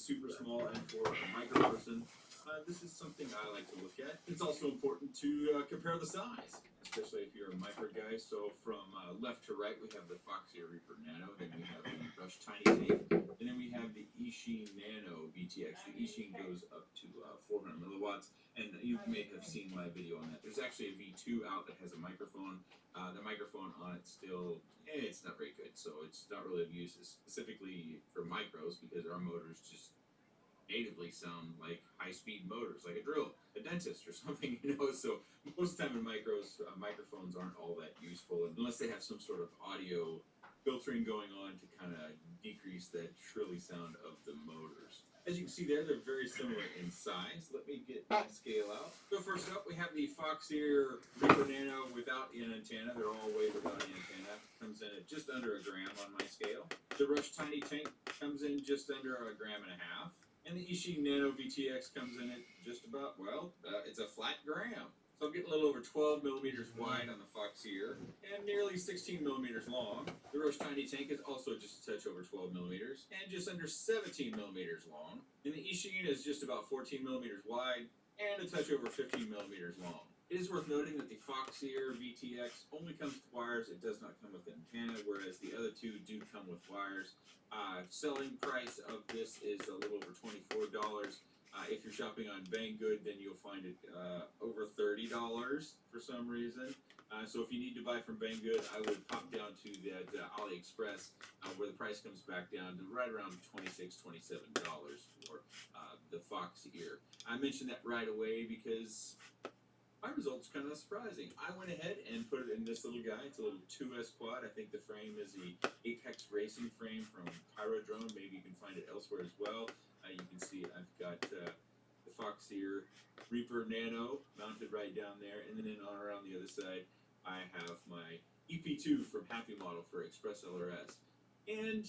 super small and for a micro person, this is something I like to look at. It's also important to compare the size, especially if you're a micro guy. So from left to right, we have the Foxeer Reaper Nano, then we have the Rush Tiny Tank, and then we have the Eachine Nano VTX. The Eachine goes up to 400 milliwatts, and you may have seen my video on that. There's actually a V2 out that has a microphone. The microphone on it still, it's not very good, so it's not really of use specifically for micros because our motors just natively sound like high-speed motors, like a drill, a dentist, or something, you know. So most of the time in micros, microphones aren't all that useful unless they have some sort of audio filtering going on to kind of decrease that shrilly sound of the motors. As you can see there, they're very similar in size. Let me get my scale out. So first up, we have the Foxeer Reaper Nano without an antenna. They're all way without an antenna. Comes in at just under a gram on my scale. The Rush Tiny Tank comes in just under a gram and a half. And the Eachine Nano VTX comes in at just about, it's a flat gram. So I'm getting a little over 12 millimeters wide on the Foxeer and nearly 16 millimeters long. The Rush Tiny Tank is also just a touch over 12 millimeters and just under 17 millimeters long. And the Eachine is just about 14 millimeters wide and a touch over 15 millimeters long. It is worth noting that the Foxeer VTX only comes with wires. It does not come with an antenna, whereas the other two do come with wires. Selling price of this is a little over $24. If you're shopping on Banggood, then you'll find it over $30 for some reason. So if you need to buy from Banggood, I would pop down to that AliExpress where the price comes back down to right around $26, $27 for the Foxeer. I mentioned that right away because my results kind of surprising. I went ahead and put it in this little guy. It's a little 2S quad. I think the frame is the Apex Racing frame from Pyrodrone. Maybe you can find it elsewhere as well. You can see I've got the Foxeer Reaper Nano mounted right down there, and then on around the other side, I have my EP2 from Happy Model for Express LRS. And,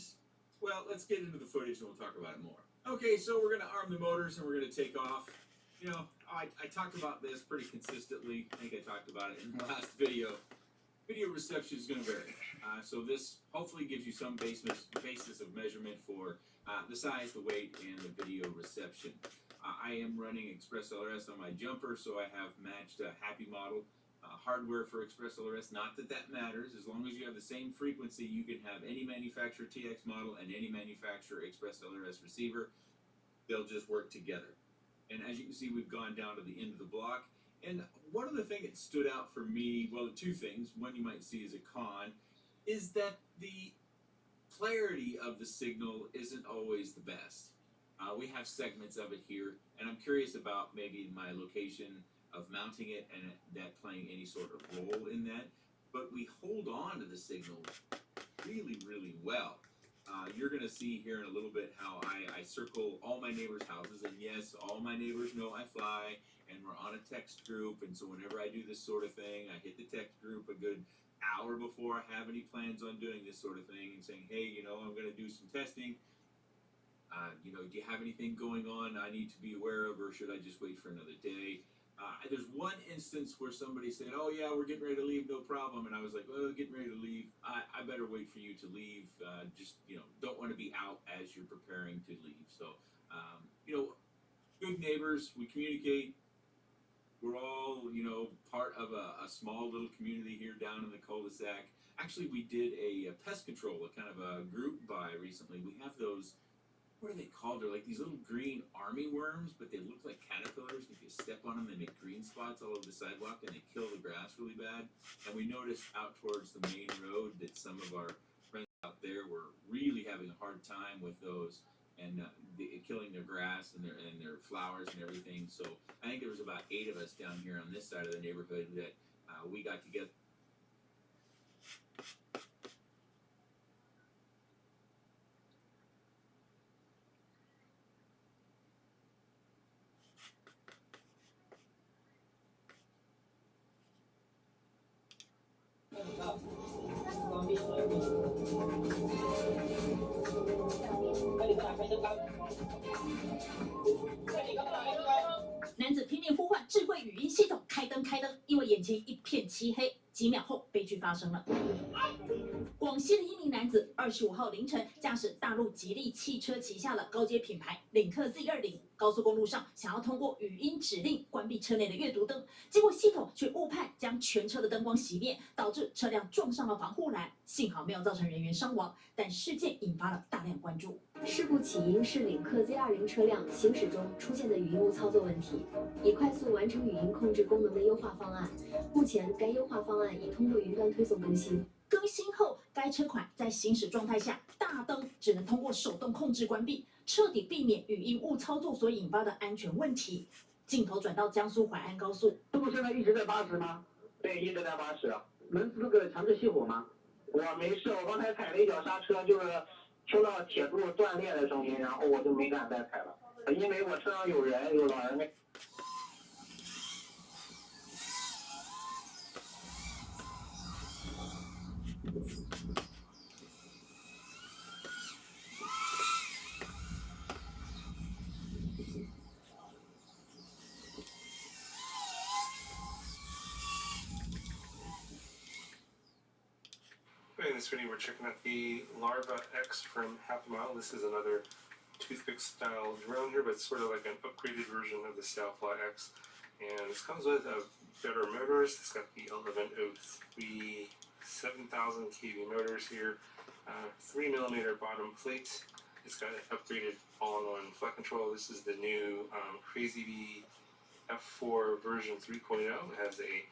well, let's get into the footage and we'll talk about it more. Okay, so we're going to arm the motors and we're going to take off. You know, I talked about this pretty consistently. I think I talked about it in the last video. Video reception is going to vary. So this hopefully gives you some basis of measurement for the size, the weight, and the video reception. I am running Express LRS on my jumper, so I have matched Happy Model hardware for Express LRS. Not that that matters. As long as you have the same frequency, you can have any manufacturer TX model and any manufacturer Express LRS receiver. They'll just work together. And as you can see, we've gone down to the end of the block. And one of the things that stood out for me, well, two things. One you might see as a con, is that the clarity of the signal isn't always the best. We have segments of it here, and I'm curious about maybe my location of mounting it and that playing any sort of role in that. But we hold on to the signal really, really well. You're going to see here in a little bit how I circle all my neighbors' houses, and yes, all my neighbors know I fly, and we're on a text group, and so whenever I do this sort of thing, I hit the text group a good hour before I have any plans on doing this sort of thing and saying, hey, you know, I'm going to do some testing. You know, do you have anything going on I need to be aware of, or should I just wait for another day? There's one instance where somebody said, oh yeah, we're getting ready to leave, no problem. And I was like, well, getting ready to leave. I better wait for you to leave. Just, you know, don't want to be out as you're preparing to leave. So, you know, good neighbors, we communicate. We're all, you know, part of a small little community here down in the cul-de-sac. Actually, we did a pest control, a kind of a group buy recently. We have those, what are they called? They're like these little green army worms, but they look like caterpillars. If you step on them, they make green spots all over the sidewalk, and they kill the grass really bad. And we noticed out towards the main road that some of our friends out there were really having a hard time with those and killing their grass and their flowers and everything. So I think there was about 8 of us down here on this side of the neighborhood that we got together.男子拼命呼唤智慧语音系统开灯，因为眼前一片漆黑。几秒后，悲剧发生了。广西的一名男子25号凌晨驾驶大陆吉利汽车旗下的高阶品牌领克 Z20，高速公路上想要通过语音指令关闭车内的阅读灯，结果系统却误判将全车的灯光熄灭，导致车辆撞上了防护栏，幸好没有造成人员伤亡，但事件引发了大量关注。事故起因是领克 Z20 车辆行驶中出现的语音误操作问题，以快速完成语音控制功能的优化方案。目前，该优化方案已通过云端推送更新。更新后，该车款在行驶状态下，大灯只能通过手动控制关闭，彻底避免语音误操作所引发的安全问题。镜头转到江苏淮安高速，速度现在一直在80吗？对，一直在80。能这个强制熄火吗？我没事，我刚才踩了一脚刹车，就是听到铁柱断裂的声音，然后我就没敢再踩了，因为我车上有人，有老人没。In this video, we're checking out the Larva X from Happy Mile. This is another toothpick style drone here, but it's sort of like an upgraded version of the Sailfly X. And this comes with better motors. It's got the 1103 7000 kV motors here, 3mm bottom plate. It's got an upgraded all-in-one flight control. This is the new Crazy Bee F4 version 3.0. It has a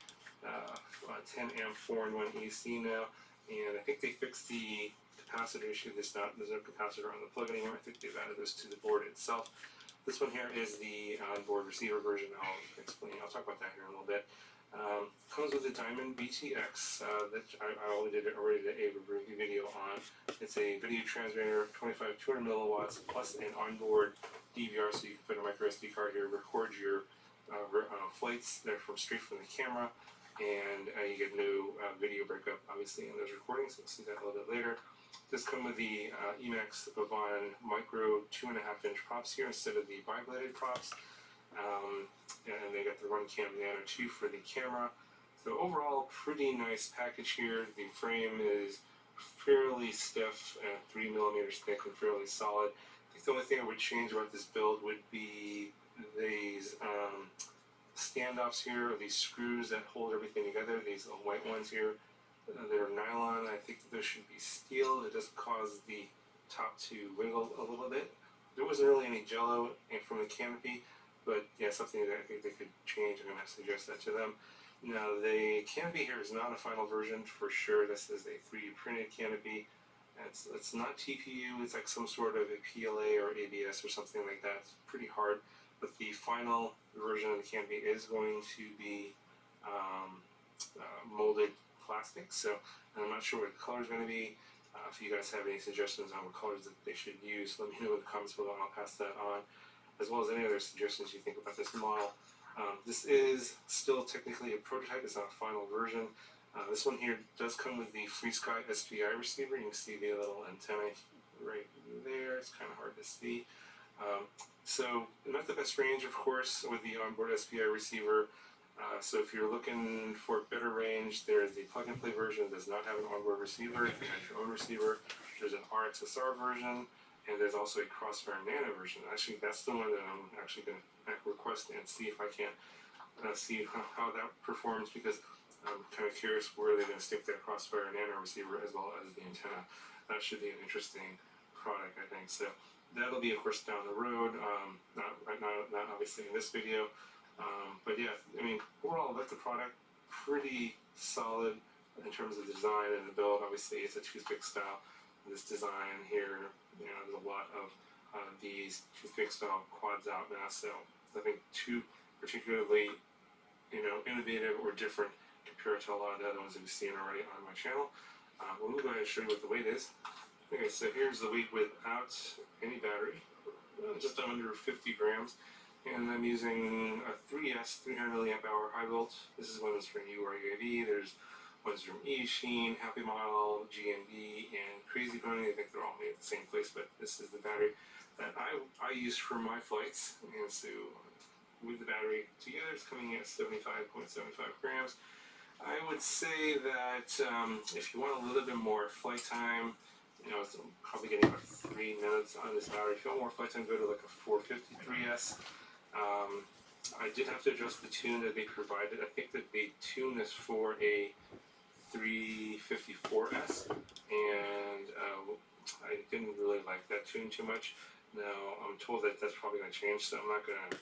10 amp 4-in-1 AC now. And I think they fixed the capacitor issue. There's no capacitor on the plug anymore. I think they've added this to the board itself. This one here is the onboard receiver version. I'll talk about that here in a little bit. Comes with a Diamond BTX that I already did a review video on. It's a video transmitter, 200 milliwatts, plus an onboard DVR, so you can put a micro SD card here, record your flights. They're straight from the camera. And you get no video breakup, obviously, in those recordings. We'll see that a little bit later. This comes with the Emax Bavon Micro 2.5-inch props here instead of the bi-bladed props. And they got the Runcam Nano 2 for the camera. So overall, pretty nice package here. The frame is fairly stiff, 3mm thick and fairly solid. I think the only thing I would change about this build would be these standoffs here, or these screws that hold everything together, these little white ones here, they're nylon. I think those should be steel. It does cause the top to wiggle a little bit. There wasn't really any jello from the canopy, but yeah, something that I think they could change. I'm going to suggest that to them. Now, the canopy here is not a final version for sure. This is a 3D printed canopy. It's not TPU, it's like some sort of a PLA or ABS or something like that. It's pretty hard. But the final version of the canopy is going to be molded plastic, so I'm not sure what the color is going to be. If you guys have any suggestions on what colors that they should use, let me know in the comments below and I'll pass that on, as well as any other suggestions you think about this model. This is still technically a prototype, it's not a final version. This one here does come with the FreeSky SPI receiver. You can see the little antenna right there, it's kind of hard to see. So not the best range, of course, with the onboard SPI receiver. So if you're looking for better range, there's the plug-and-play version that does not have an onboard receiver. You can add your own receiver. There's an RXSR version, and there's also a Crossfire Nano version. Actually, that's the one that I'm actually going to request and see if I can see how that performs, because I'm kind of curious where they're going to stick that Crossfire Nano receiver as well as the antenna. That should be an interesting product, I think. So that'll be, of course, down the road, not obviously in this video. But yeah, I mean, overall, I like the product. Pretty solid in terms of the design and the build. Obviously, it's a toothpick style. This design here, you know, there's a lot of these toothpick style quads out now, so nothing too particularly, you know, innovative or different compared to a lot of the other ones that we've seen already on my channel. We'll go ahead and show you what the weight is. Okay, so here's the weight without any battery, just under 50 grams. And I'm using a 3S 300 milliamp hour high volt. This is one that's from URAV. There's ones from Eachine, Happy Mile, GNB, and Crazy Pony. I think they're all made at the same place, but this is the battery that I use for my flights. And so with the battery together, it's coming in at 75.75 grams. I would say that if you want a little bit more flight time, it's probably getting about 3 minutes on this battery. If you want more flight time, go to like a 453S. I did have to adjust the tune that they provided. I think that they tuned this for a 354S, and I didn't really like that tune too much. Now, I'm told that that's probably going to change, so I'm not going to,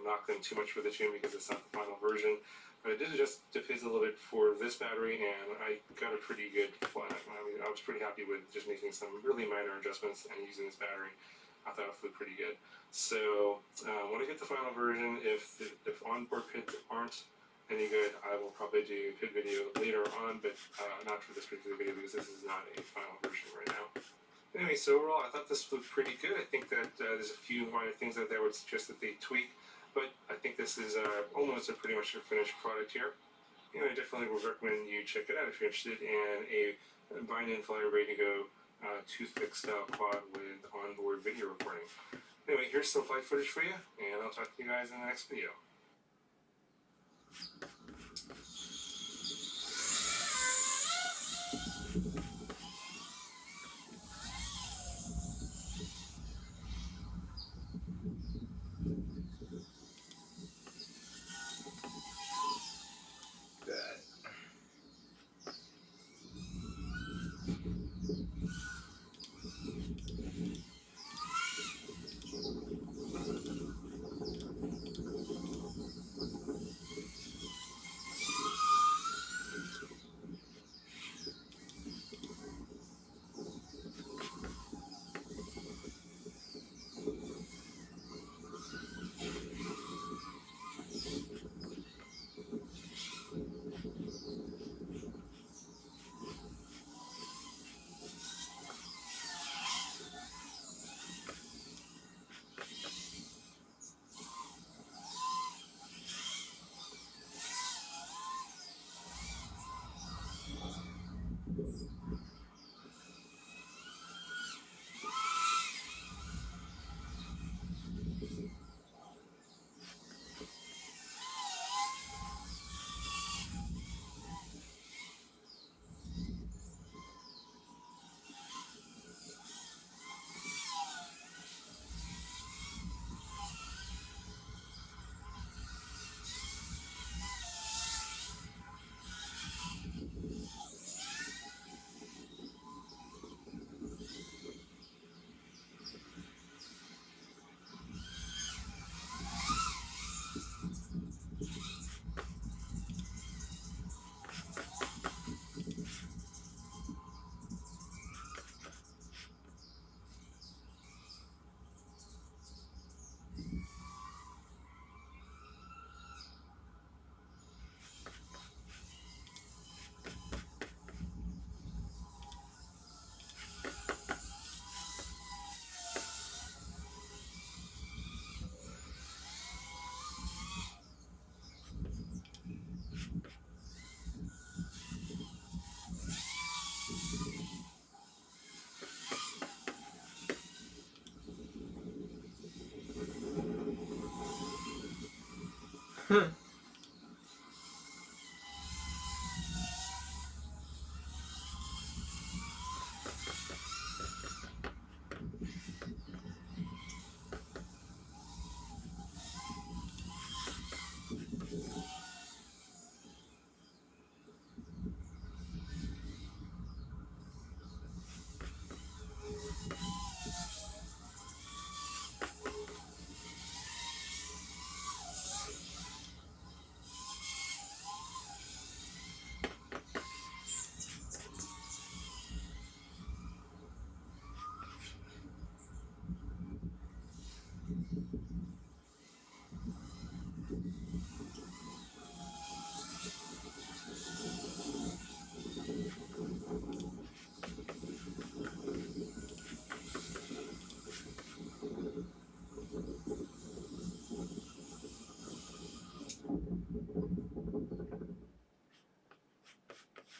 knock them too much for the tune because it's not the final version. But I did adjust the PIDs a little bit for this battery, and I got a pretty good flight. I mean, I was pretty happy with just making some really minor adjustments and using this battery. I thought it flew pretty good. So when I get the final version, if onboard PIDs aren't any good, I will probably do a PID video later on, but not for this particular video because this is not a final version right now. Anyway, so overall, I thought this flew pretty good. I think that there's a few minor things that I would suggest that they tweak, but I think this is almost pretty much a finished product here. I definitely would recommend you check it out if you're interested in a bind-in flyer ready to go toothpick style quad with onboard video recording. Anyway, here's some flight footage for you, and I'll talk to you guys in the next video.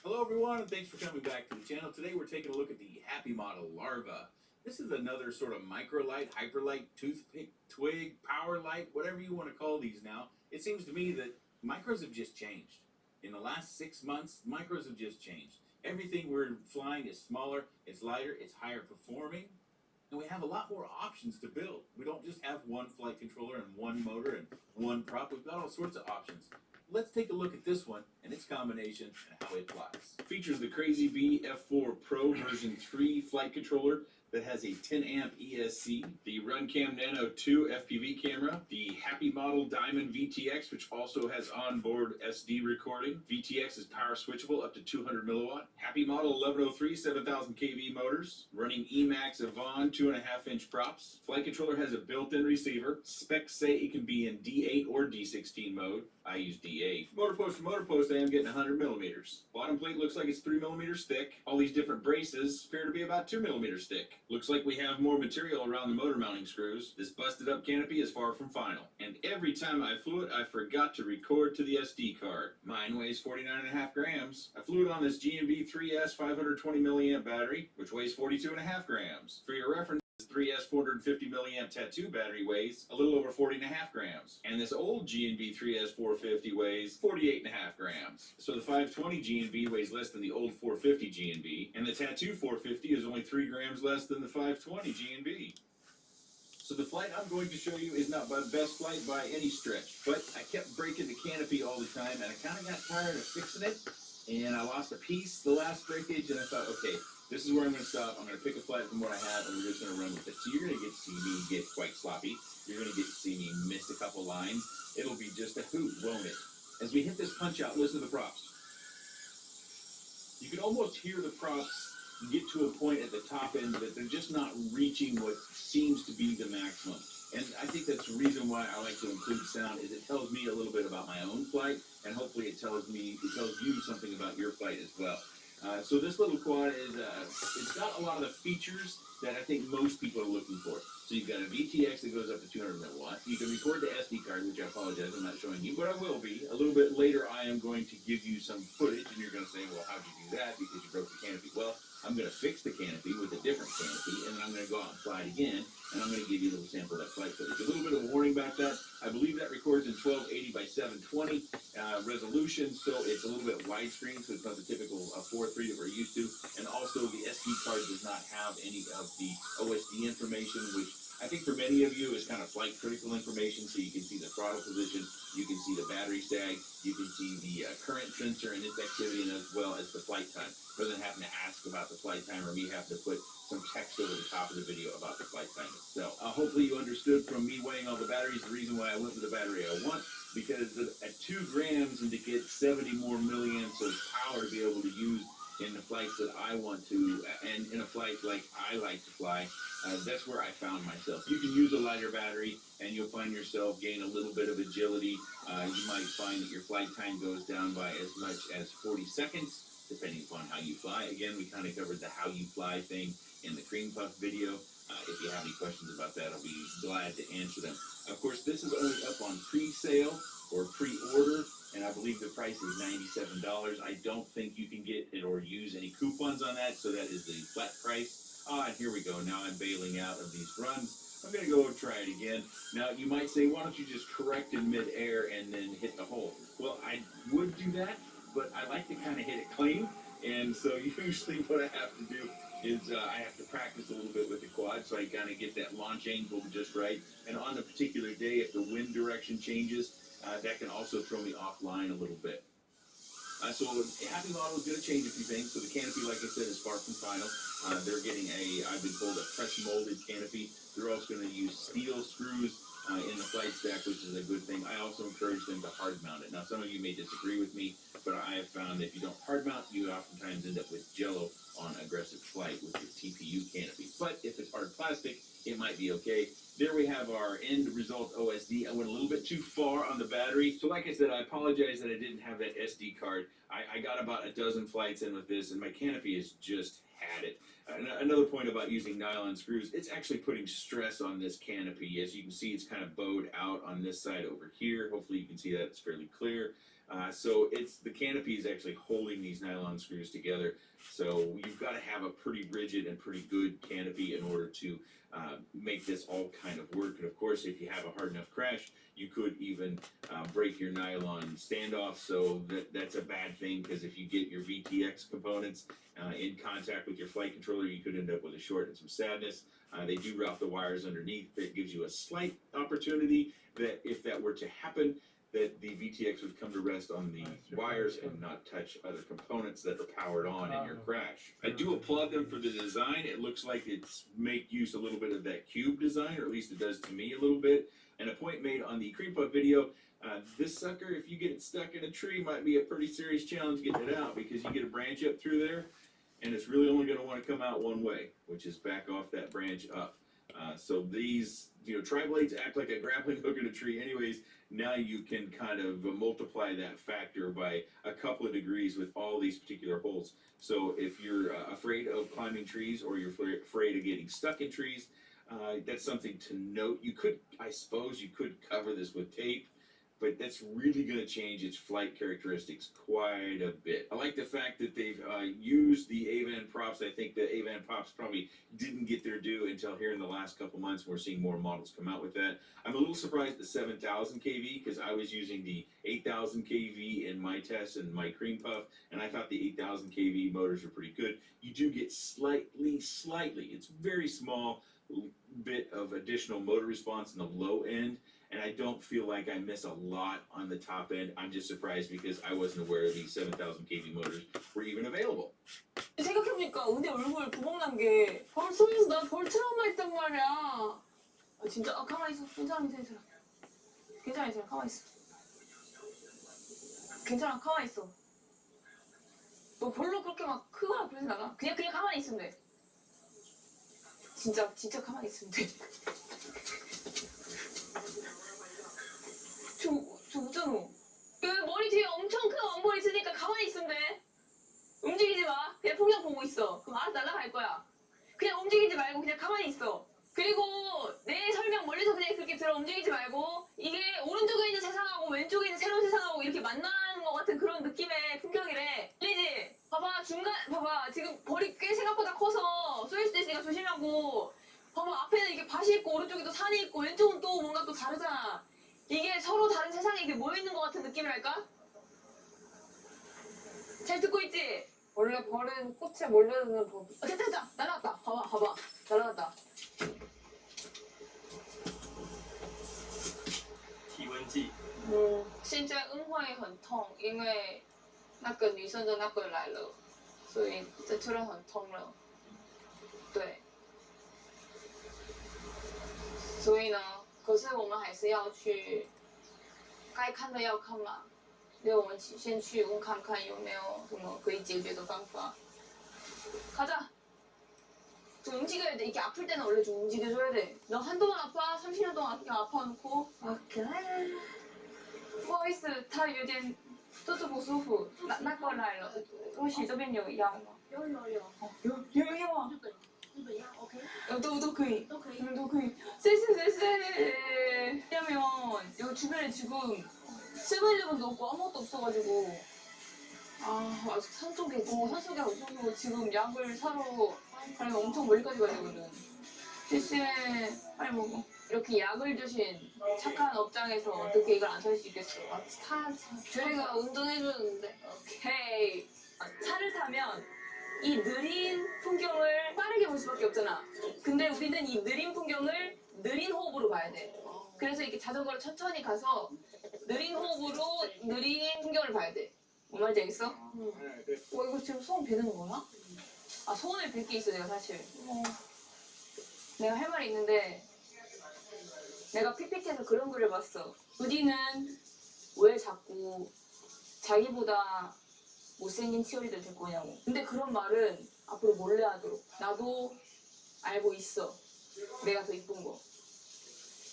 Hello everyone, and thanks for coming back to the channel. Today we're taking a look at the Happy Model Larva. This is another sort of microlight, hyperlight, toothpick, twig, power light, whatever you want to call these now. It seems to me that micros have just changed. In the last 6 months, micros have just changed. Everything we're flying is smaller, it's lighter, it's higher performing, and we have a lot more options to build. We don't just have one flight controller and one motor and one prop. We've got all sorts of options. Let's take a look at this one and its combination and how it flies. Features the Crazy Bee F4 Pro version 3 flight controller that has a 10 amp ESC, the Runcam Nano 2 FPV camera, the Happy Model Diamond VTX, which also has onboard SD recording. VTX is power switchable up to 200 milliwatt. Happy Model 1103 7000 kV motors, running Emax Avon 2.5-inch props. Flight controller has a built-in receiver. Specs say it can be in D8 or D16 mode. I use D8. Motor post to motor post, I am getting 100 millimeters. Bottom plate looks like it's 3 millimeters thick. All these different braces appear to be about 2 millimeters thick. Looks like we have more material around the motor mounting screws. This busted up canopy is far from final. And every time I flew it, I forgot to record to the SD card. Mine weighs 49.5 grams. I flew it on this G&B 3S 520 milliamp battery, which weighs 42.5 grams. For your reference, this 3S 450 milliamp Tattoo battery weighs a little over 40.5 grams. And this old G&B 3S 450 weighs 48.5 grams. So the 520 G&B weighs less than the old 450 G&B, and the Tattoo 450 is only 3 grams less than the 520 G&B. So the flight I'm going to show you is not the best flight by any stretch, but I kept breaking the canopy all the time, and I kind of got tired of fixing it, and I lost a piece the last breakage, and I thought, okay, this is where I'm going to stop. I'm going to pick a flight from what I have, and we're just going to run with it. So you're going to get to see me get quite sloppy. You're going to get to see me miss a couple lines. It'll be just a hoot, won't it? As we hit this punch out, listen to the props. You can almost hear the props get to a point at the top end that they're just not reaching what seems to be the maximum. And I think that's the reason why I like to include sound, is it tells me a little bit about my own flight, and hopefully it tells you something about your flight as well. So this little quad is, it's got a lot of the features that I think most people are looking for. So you've got a VTX that goes up to 200 milliwatts. You can record the SD card, which I apologize, I'm not showing you, but I will be. A little bit later, I am going to give you some footage, and you're going to say, well, how'd you do that? Because you broke the canopy. Well, I'm going to fix the canopy with a different canopy, and then I'm going to go out and fly it again, and I'm going to give you a little sample of that flight footage. A little bit of a warning about that. I believe that records in 1280 by 720 resolution, so it's a little bit widescreen, so it's not the typical 4:3 that we're used to. And also, the SD card does not have any of the OSD information, which I think for many of you is kind of flight critical information. So you can see the throttle position, you can see the battery sag, you can see the current sensor and its activity, and as well as the flight time, rather than having to ask about the flight time or me having to put some text over the top of the video about the flight time itself. Hopefully you understood from me weighing all the batteries the reason why I went with the battery I want, because at 2 grams and to get 70 more milliamps of power to be able to use in the flights that I want to, and in a flight like I like to fly, that's where I found myself. You can use a lighter battery and you'll find yourself gain a little bit of agility. You might find that your flight time goes down by as much as 40 seconds, depending upon how you fly. Again, we kind of covered the how you fly thing in the Cream Puff video. If you have any questions about that, I'll be glad to answer them. Of course, this is only up on pre-sale or pre-order, and I believe the price is $97. I don't think you can get it or use any coupons on that, so that is the flat price. And here we go. Now I'm bailing out of these runs. I'm going to go try it again. Now, you might say, why don't you just correct in mid-air and then hit the hole? Well, I would do that, but I like to kind of hit it clean, and so usually what I have to do is I have to practice a little bit with the quad, so I kind of get that launch angle just right. And on a particular day, if the wind direction changes, that can also throw me offline a little bit. So Happy Model is going to change a few things. So the canopy, like I said, is far from final. They're getting I've been told, a press molded canopy. They're also going to use steel screws in the flight stack, which is a good thing. I also encourage them to hard mount it. Now, some of you may disagree with me, but I have found that if you don't hard mount, you oftentimes end up with jello on aggressive flight with your TPU canopy. But if it's hard plastic, it might be okay. There we have our end result OSD. I went a little bit too far on the battery. So like I said, I apologize that I didn't have that SD card. I got about a dozen flights in with this, and my canopy has just had it. Another point about using nylon screws, it's actually putting stress on this canopy. As you can see, it's kind of bowed out on this side over here. Hopefully you can see that it's fairly clear. So it's the canopy is actually holding these nylon screws together. So you've got to have a pretty rigid and pretty good canopy in order to make this all kind of work. And of course, if you have a hard enough crash, you could even break your nylon standoff. So that's a bad thing, because if you get your VTX components in contact with your flight controller, you could end up with a short and some sadness. They do route the wires underneath. That gives you a slight opportunity that if that were to happen, that the VTX would come to rest on the wires and not touch other components that are powered on in your crash. I do applaud them for the design. It looks like it's make use a little bit of that cube design, or at least it does to me a little bit. And a point made on the Cream Puff video, this sucker, if you get it stuck in a tree, might be a pretty serious challenge getting it out, because you get a branch up through there, and it's really only going to want to come out one way, which is back off that branch up. So these, tri-blades act like a grappling hook in a tree anyways. Now you can kind of multiply that factor by a couple of degrees with all these particular holes. So if you're afraid of climbing trees, or you're afraid of getting stuck in trees, that's something to note. I suppose you could cover this with tape, but that's really going to change its flight characteristics quite a bit. I like the fact that they've used the Avan props. I think the Avan props probably didn't get their due until here in the last couple months. We're seeing more models come out with that. I'm a little surprised at the 7,000 kV, because I was using the 8,000 kV in my tests and my Cream Puff, and I thought the 8,000 kV motors were pretty good. You do get slightly, it's very small bit of additional motor response in the low end, and I don't feel like I miss a lot on the top end. I'm just surprised because I wasn't aware these 7,000 kV motors were even available. 생각해보니까 은혜 얼굴 구멍 난 게 벌 쏘면서 나 벌 트라우마 있단 말이야. 아 진짜? 가만히 있어. 괜찮아. 가만히 있어. 괜찮아, 가만히 있어. 너 별로 그렇게 막 크거나 그러진 않아. 그냥 가만히 있으면 돼. 진짜 가만히 있으면 돼. 저 웃잖아. 그 머리 뒤에 엄청 큰 원볼 있으니까 가만히 있으면 돼. 움직이지 마. 그냥 풍경 보고 있어. 그럼 알아서 날아갈 거야. 그냥 움직이지 말고 그냥 가만히 있어. 그리고 내 설명 멀리서 그냥 그렇게 들어. 움직이지 말고. 이게 오른쪽에 있는 세상하고 왼쪽에 있는 새로운 세상하고 이렇게 만나는 것 같은 그런 느낌의 풍경이래. 들리지? 봐봐, 봐봐. 지금 벌이 꽤 생각보다 커서 쏘일 수도 있으니까 조심하고. 봐봐, 앞에는 이게 밭이 있고 오른쪽에도 산이 있고 왼쪽은 또 뭔가 또 다르잖아. 이게 서로 다른 세상에 이게 모여있는 것 같은 느낌이랄까? 잘 듣고 있지? 원래 벌은 꽃에 몰려드는 법. 됐다. 날아갔다. 봐봐. 날아갔다. 体温计。现在恩惠很痛，因为那个女生的那个来了，所以这突然很痛了。对。所以呢，可是我们还是要去，该看的要看嘛。所以我们先去问看看有没有什么可以解决的方法。 가자. 좀 움직여야 돼. 이게 아플 때는 원래 좀 움직여줘야 돼. 너 한동안 아파? 30년 동안 그냥 아파놓고. 그래. 不好意思，他有点肚子不舒服，那个来了。或许这边有药吗？有药啊。日本药 OK？ 都可以。都可以。쎄. 왜냐면 여기 주변에 지금 세븐일레븐도 없고 아무것도 없어가지고. 아직 산속에 없어서 지금 약을 사러 가려면 엄청 멀리까지 가야 되거든. 실시에 빨리 먹어. 이렇게 약을 주신 착한 업장에서 어떻게 이걸 안 살 수 있겠어? 저희가 운전해주는데. 오케이. 차를 타면 이 느린 풍경을 빠르게 볼 수밖에 없잖아. 근데 우리는 이 느린 풍경을 느린 호흡으로 봐야 돼. 그래서 이렇게 자전거를 천천히 가서 느린 호흡으로 느린 풍경을 봐야 돼. 뭔 말인지 알겠어? 이거 지금 소원 베는 거야? 소원을 빌 게 있어, 내가 사실. 내가 할 말이 있는데, 내가 PPT에서 그런 글을 봤어. 우디는 왜 자꾸 자기보다 못생긴 치어리들 될 거냐고. 근데 그런 말은 앞으로 몰래 하도록. 나도 알고 있어. 내가 더 이쁜 거.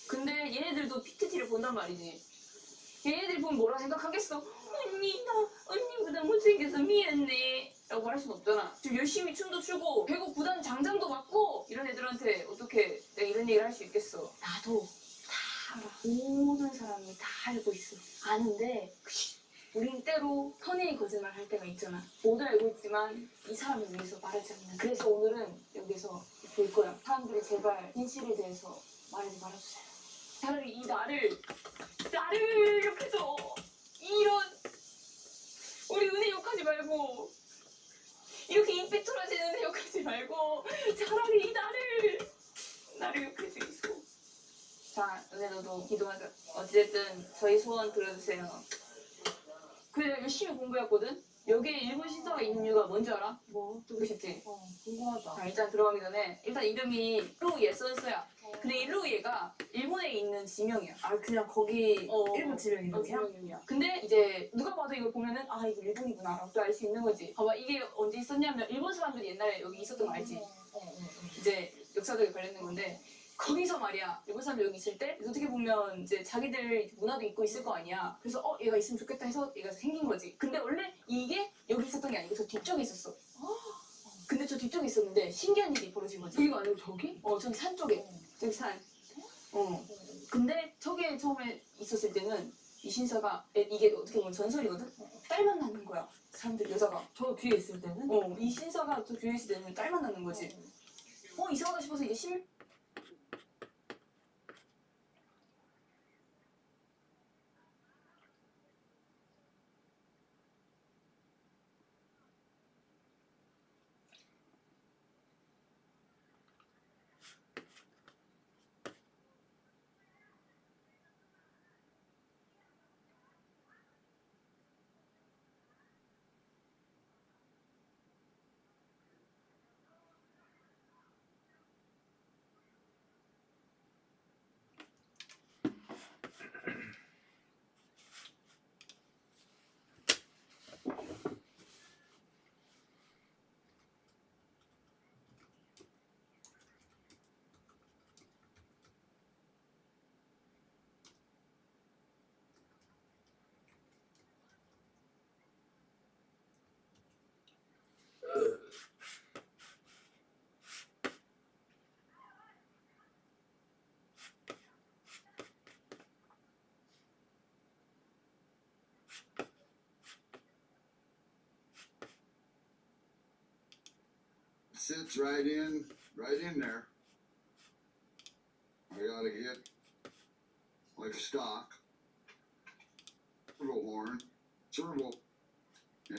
근데 얘네들도 PPT를 본단 말이지. 얘네들이 보면 뭐라 생각하겠어? 언니보다 못생겨서 미안해 라고 말할 순 없잖아. 지금 열심히 춤도 추고 배구 구단 장장도 맡고 이런 애들한테 어떻게 내가 이런 얘기를 할 수 있겠어. 나도 다 알아. 모든 사람이 다 알고 있어. 아는데 우린 때로 선의의 거짓말 할 때가 있잖아. 모두 알고 있지만 이 사람을 위해서 말하지 않는. 그래서 오늘은 여기서 볼 거야. 사람들이 제발 진실에 대해서 말하지 말아주세요. 차라리 이 나를 욕해줘. 이런 우리 은혜 욕하지 말고 이렇게 입 삐뚤어지는 은혜 욕하지 말고 차라리 이 나를 욕해주이소. 자, 은혜 너도 기도하자. 어찌됐든 저희 소원 들어주세요. 그래, 열심히 공부했거든? 여기에 일본 신사가 있는 이유가 뭔지 알아? 뭐? 듣고 싶지? 궁금하다. 자, 일단 들어가기 전에 일단 이름이 루예 선수야. 근데 이 루예가 일본에 있는 지명이야. 아 그냥 거기 일본 지명 이름이야? 지명이야. 근데 이제 누가 봐도 이걸 보면은 아 이거 일본이구나 라고 또 알 수 있는 거지. 봐봐, 이게 언제 있었냐면 일본 사람들이 옛날에 여기 있었던 거 알지? 이제 역사적에 관련된 건데 거기서 말이야 일본 사람들 여기 있을 때 어떻게 보면 이제 자기들 문화도 있고 있을 거 아니야. 그래서 얘가 있으면 좋겠다 해서 얘가 생긴 거지. 근데 원래 이게 여기 있었던 게 아니고 저 뒤쪽에 있었어. 근데 저 뒤쪽에 있었는데 신기한 일이 벌어진 거지. 여기가 아니고 저기? 저기 산 쪽에. 저기 산. 근데 저게 처음에 있었을 때는 이 신사가 이게 어떻게 보면 전설이거든? 딸만 낳는 거야. 사람들 여자가. 저 뒤에 있을 때는? 이 신사가 저 뒤에 있을 때는 딸만 낳는 거지. 이상하다 싶어서 이게 Sits right in there. I gotta get like stock, servo horn, servo. Yeah.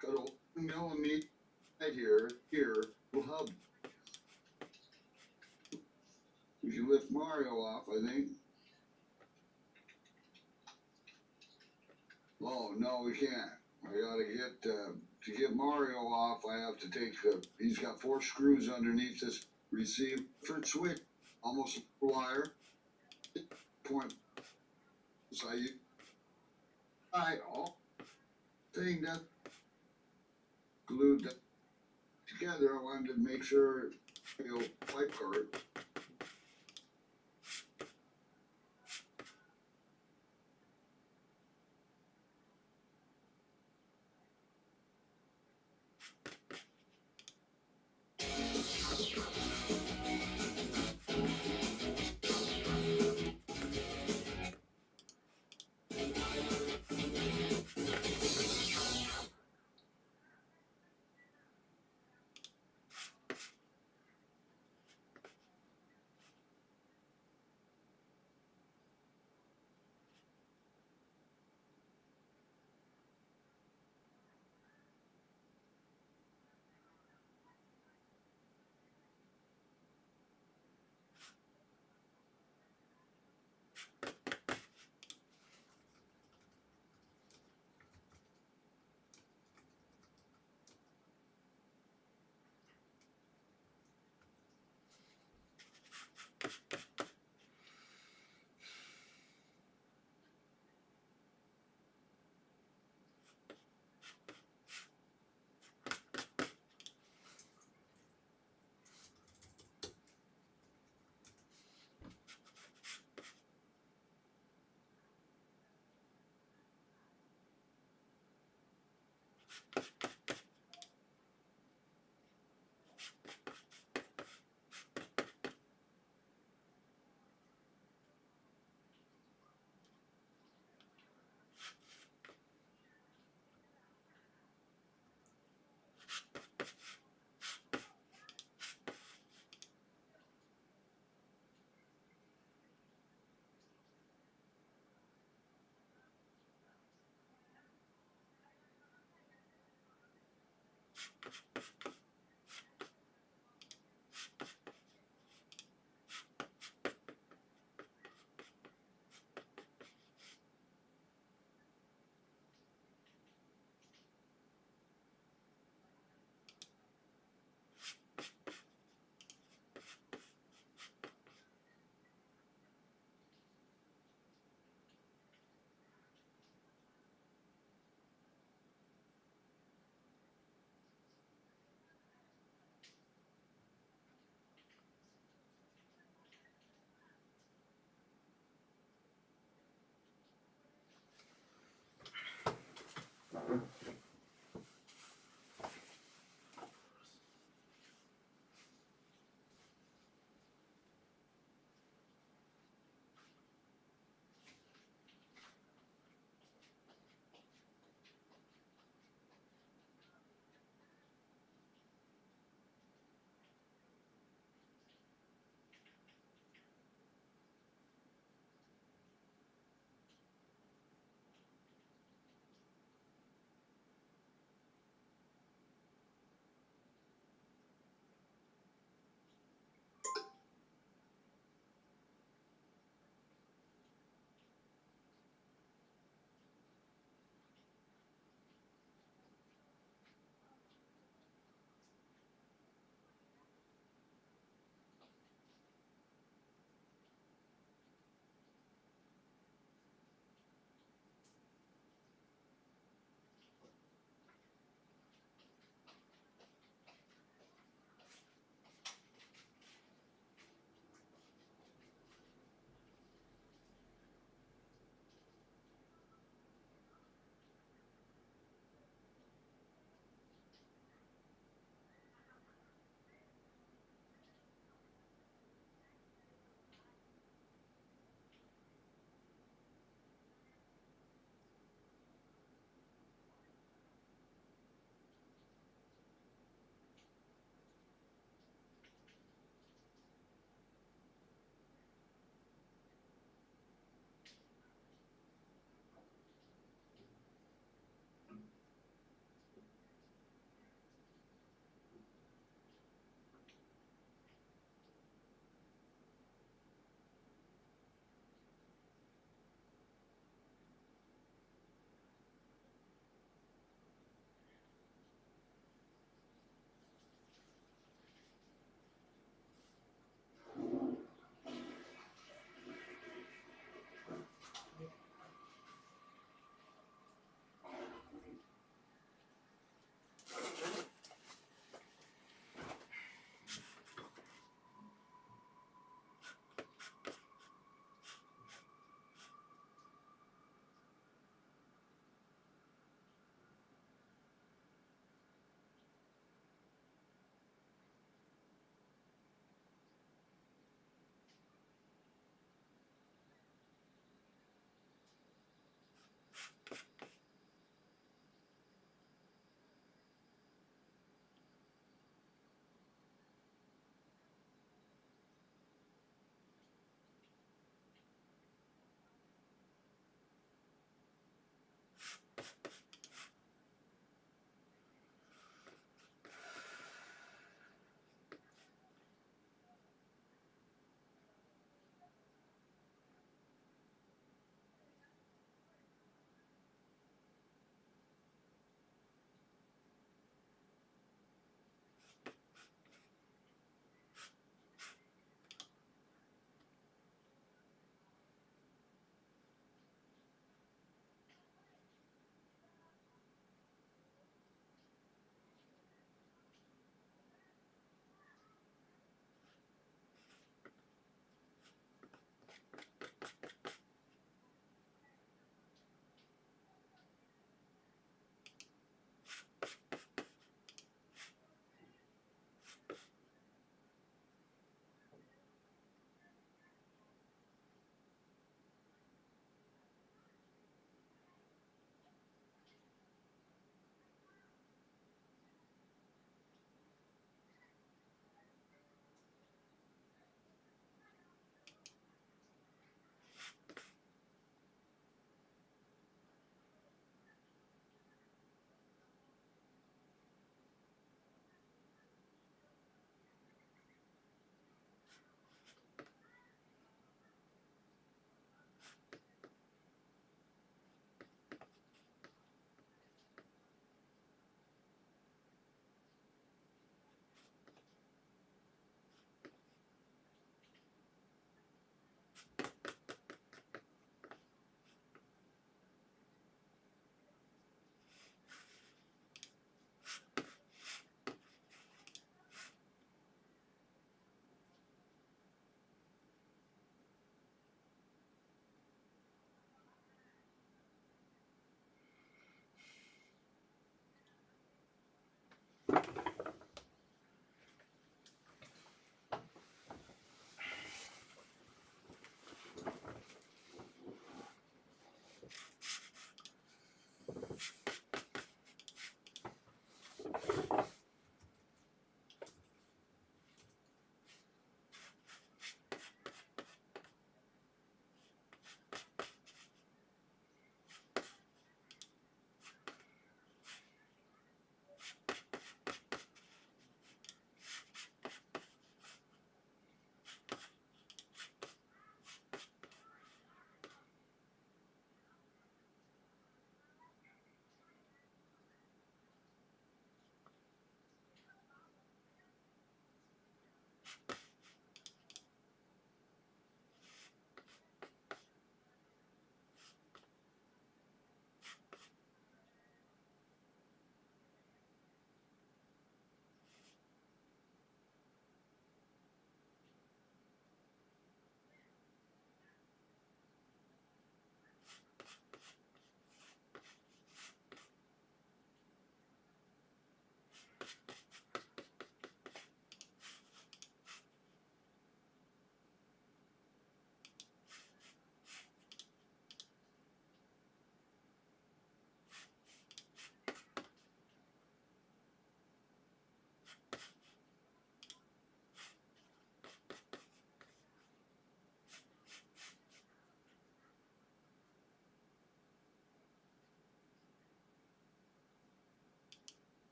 Got a 1 millimeter right here, little hub. You can lift Mario off, I think. Oh, no, we can't. I gotta get, to get Mario off, I have to take, he's got 4 screws underneath this receiver switch, almost a wire. Point. So all thing that glued that together, I wanted to make sure, pipe card.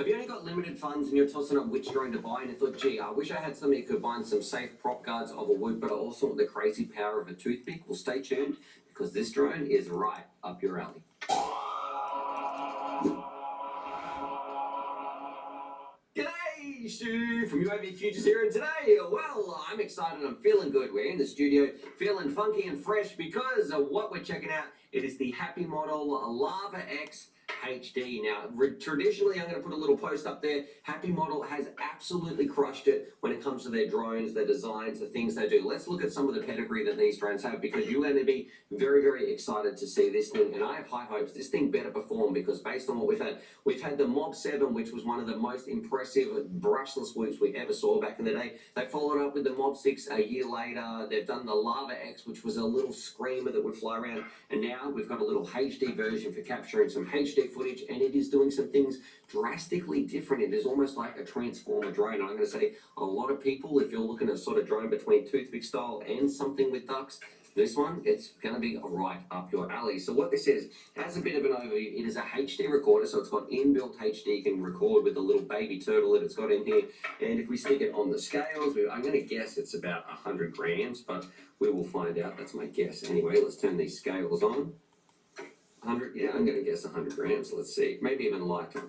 Have you only got limited funds and you're tossing up which drone to buy and you thought, gee, I wish I had something that could bind some safe prop guards of a wood, but I also want the crazy power of a toothpick? Well, stay tuned, because this drone is right up your alley. G'day, Stu from UAV Futures here, and today, well, I'm excited, I'm feeling good. We're in the studio, feeling funky and fresh because of what we're checking out. It is the Happy Model Lava X HD. Now, traditionally, I'm going to put a little post up there. Happy Model has absolutely crushed it when it comes to their drones, their designs, the things they do. Let's look at some of the pedigree that these drones have, because you're going to be very, very excited to see this thing. And I have high hopes this thing better perform, because based on what we've had the Mob 7, which was one of the most impressive brushless swoops we ever saw back in the day. They followed up with the Mob 6 a year later. They've done the Lava X, which was a little screamer that would fly around. And now we've got a little HD version for capturing some HD footage, and it is doing some things drastically different. It is almost like a transformer drone. And I'm going to say a lot of people, if you're looking at sort of drone between toothpick style and something with ducks, this one, it's going to be right up your alley. So what this is, has a bit of an overview. It is a HD recorder, so it's got inbuilt HD. You can record with the little baby turtle that it's got in here. And if we stick it on the scales, I'm going to guess it's about 100 grams, but we will find out. That's my guess. Anyway, let's turn these scales on. 100, yeah, I'm going to guess 100 grams. Let's see, maybe even lighter.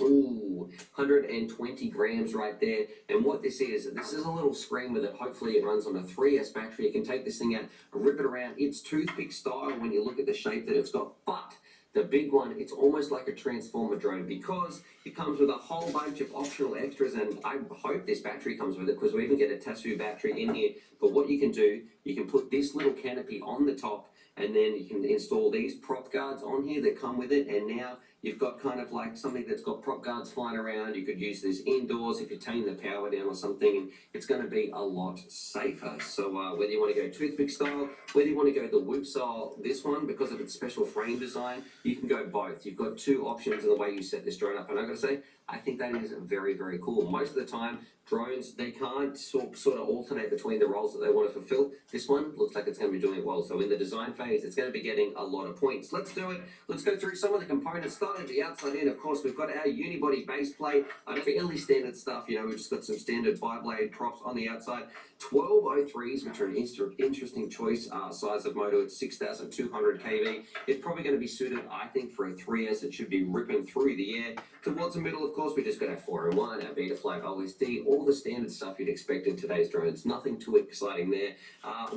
Ooh, 120 grams right there. And what this is a little screamer that hopefully it runs on a 3S battery. You can take this thing out and rip it around. It's toothpick style when you look at the shape that it's got, but the big one, it's almost like a transformer drone, because it comes with a whole bunch of optional extras, and I hope this battery comes with it, because we even get a Tatsu battery in here. But what you can do, you can put this little canopy on the top, and then you can install these prop guards on here that come with it, and now you've got kind of like something that's got prop guards flying around. You could use this indoors if you're taking the power down or something, and it's going to be a lot safer. So whether you want to go toothpick style, whether you want to go the Whoop style, this one, because of its special frame design, you can go both. You've got two options in the way you set this drone up, and I've got to say, I think that is very, very cool. Most of the time, drones, they can't sort of alternate between the roles that they want to fulfill. This one looks like it's going to be doing it well. So in the design phase, it's going to be getting a lot of points. Let's do it. Let's go through some of the components. Starting at the outside in, of course, we've got our unibody base plate. Fairly standard stuff. You know, we've just got some standard bi-blade props on the outside. 1203s, which are an interesting choice size of motor. It's 6,200 kV. It's probably going to be suited, I think, for a 3S. It should be ripping through the air. Towards the middle, of course, we just got our 401, our Betaflight OSD, all the standard stuff you'd expect in today's drones. Nothing too exciting there.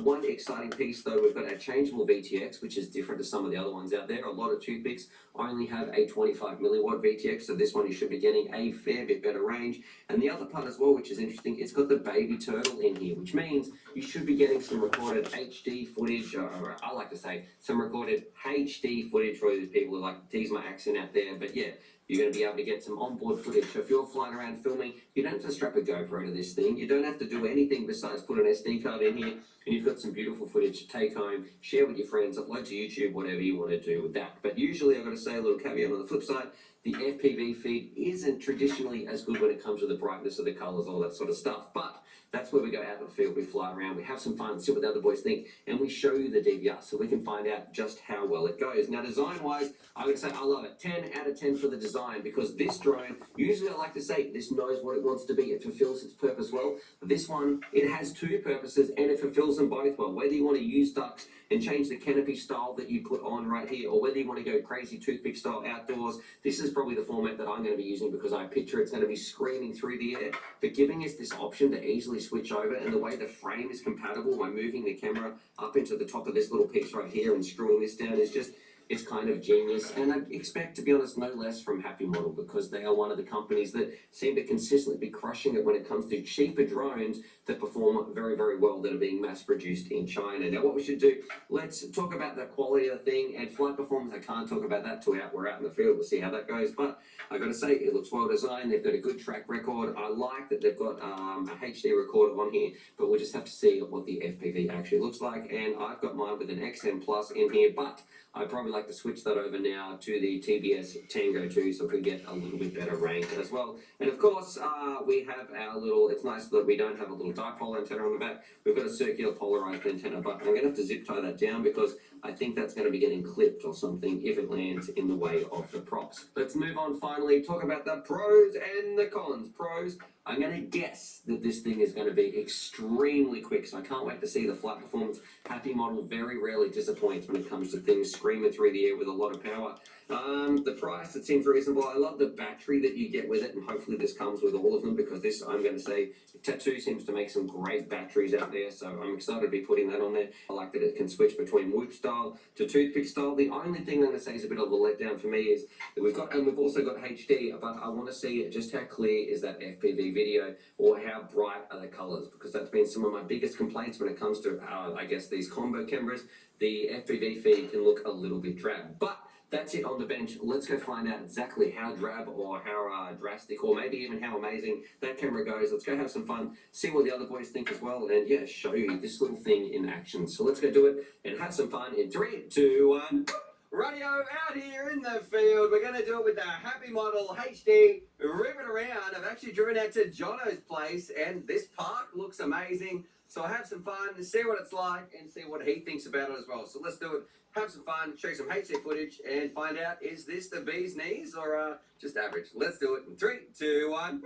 One exciting piece, though, we've got our changeable VTX, which is different to some of the other ones out there. A lot of toothpicks only have a 25 milliwatt VTX, so this one you should be getting a fair bit better range. And the other part as well, which is interesting, it's got the baby turtle in here, which means you should be getting some recorded HD footage, or I like to say some recorded HD footage for these people who like to tease my accent out there. But yeah, you're going to be able to get some onboard footage. So if you're flying around filming, you don't have to strap a GoPro to this thing. You don't have to do anything besides put an SD card in here, and you've got some beautiful footage to take home, share with your friends, upload to YouTube, whatever you want to do with that. But usually, I've got to say a little caveat on the flip side, the FPV feed isn't traditionally as good when it comes to the brightness of the colors, all that sort of stuff. But that's where we go out in the field, we fly around, we have some fun, see what the other boys think, and we show you the DVR so we can find out just how well it goes. Now, design-wise, I'm going to say I love it. 10 out of 10 for the design, because this drone, usually I like to say this knows what it wants to be. It fulfills its purpose well. This one, it has two purposes, and it fulfills them both well. Whether you want to use ducks and change the canopy style that you put on right here, or whether you want to go crazy toothpick style outdoors, this is probably the format that I'm going to be using, because I picture it's going to be screaming through the air, but giving us this option to easily switch over, and the way the frame is compatible by moving the camera up into the top of this little piece right here and screwing this down is just, it's kind of genius. And I expect, to be honest, no less from Happy Model, because they are one of the companies that seem to consistently be crushing it when it comes to cheaper drones that perform very, very well, that are being mass-produced in China. Now, what we should do, let's talk about the quality of the thing and flight performance. I can't talk about that till we're out in the field. We'll see how that goes. But I've got to say, it looks well designed. They've got a good track record. I like that they've got a HD recorder on here, but we'll just have to see what the FPV actually looks like. And I've got mine with an XM Plus in here, but I probably like like to switch that over now to the TBS Tango 2 so we can get a little bit better range as well. And of course, we have our little, it's nice that we don't have a little dipole antenna on the back. We've got a circular polarized antenna, but I'm going to have to zip tie that down because I think that's going to be getting clipped or something if it lands in the way of the props. Let's move on finally, talk about the pros and the cons. Pros, I'm going to guess that this thing is going to be extremely quick, so I can't wait to see the flight performance. Happy model very rarely disappoints when it comes to things screaming through the air with a lot of power. The price, it seems reasonable. I love the battery that you get with it, and hopefully this comes with all of them because this, I'm going to say, Tattoo seems to make some great batteries out there, so I'm excited to be putting that on there. I like that it can switch between Whoop style to toothpick style. The only thing I'm going to say is a bit of a letdown for me is that we've also got HD, but I want to see just how clear is that FPV video or how bright are the colors, because that's been some of my biggest complaints when it comes to, I guess, these combo cameras. The FPV feed can look a little bit drab, but that's it on the bench. Let's go find out exactly how drab or how drastic or maybe even how amazing that camera goes. Let's go have some fun, see what the other boys think as well, and yeah, show you this little thing in action. So let's go do it and have some fun in 3, 2, 1. Radio out here in the field. We're going to do it with the Happy Model HD. Rip it around. I've actually driven out to Jono's place and this park looks amazing. So I'll have some fun, see what it's like, and see what he thinks about it as well. So let's do it, have some fun, show you some HD footage, and find out, is this the bee's knees or just average? Let's do it in 3, 2, 1, whoop!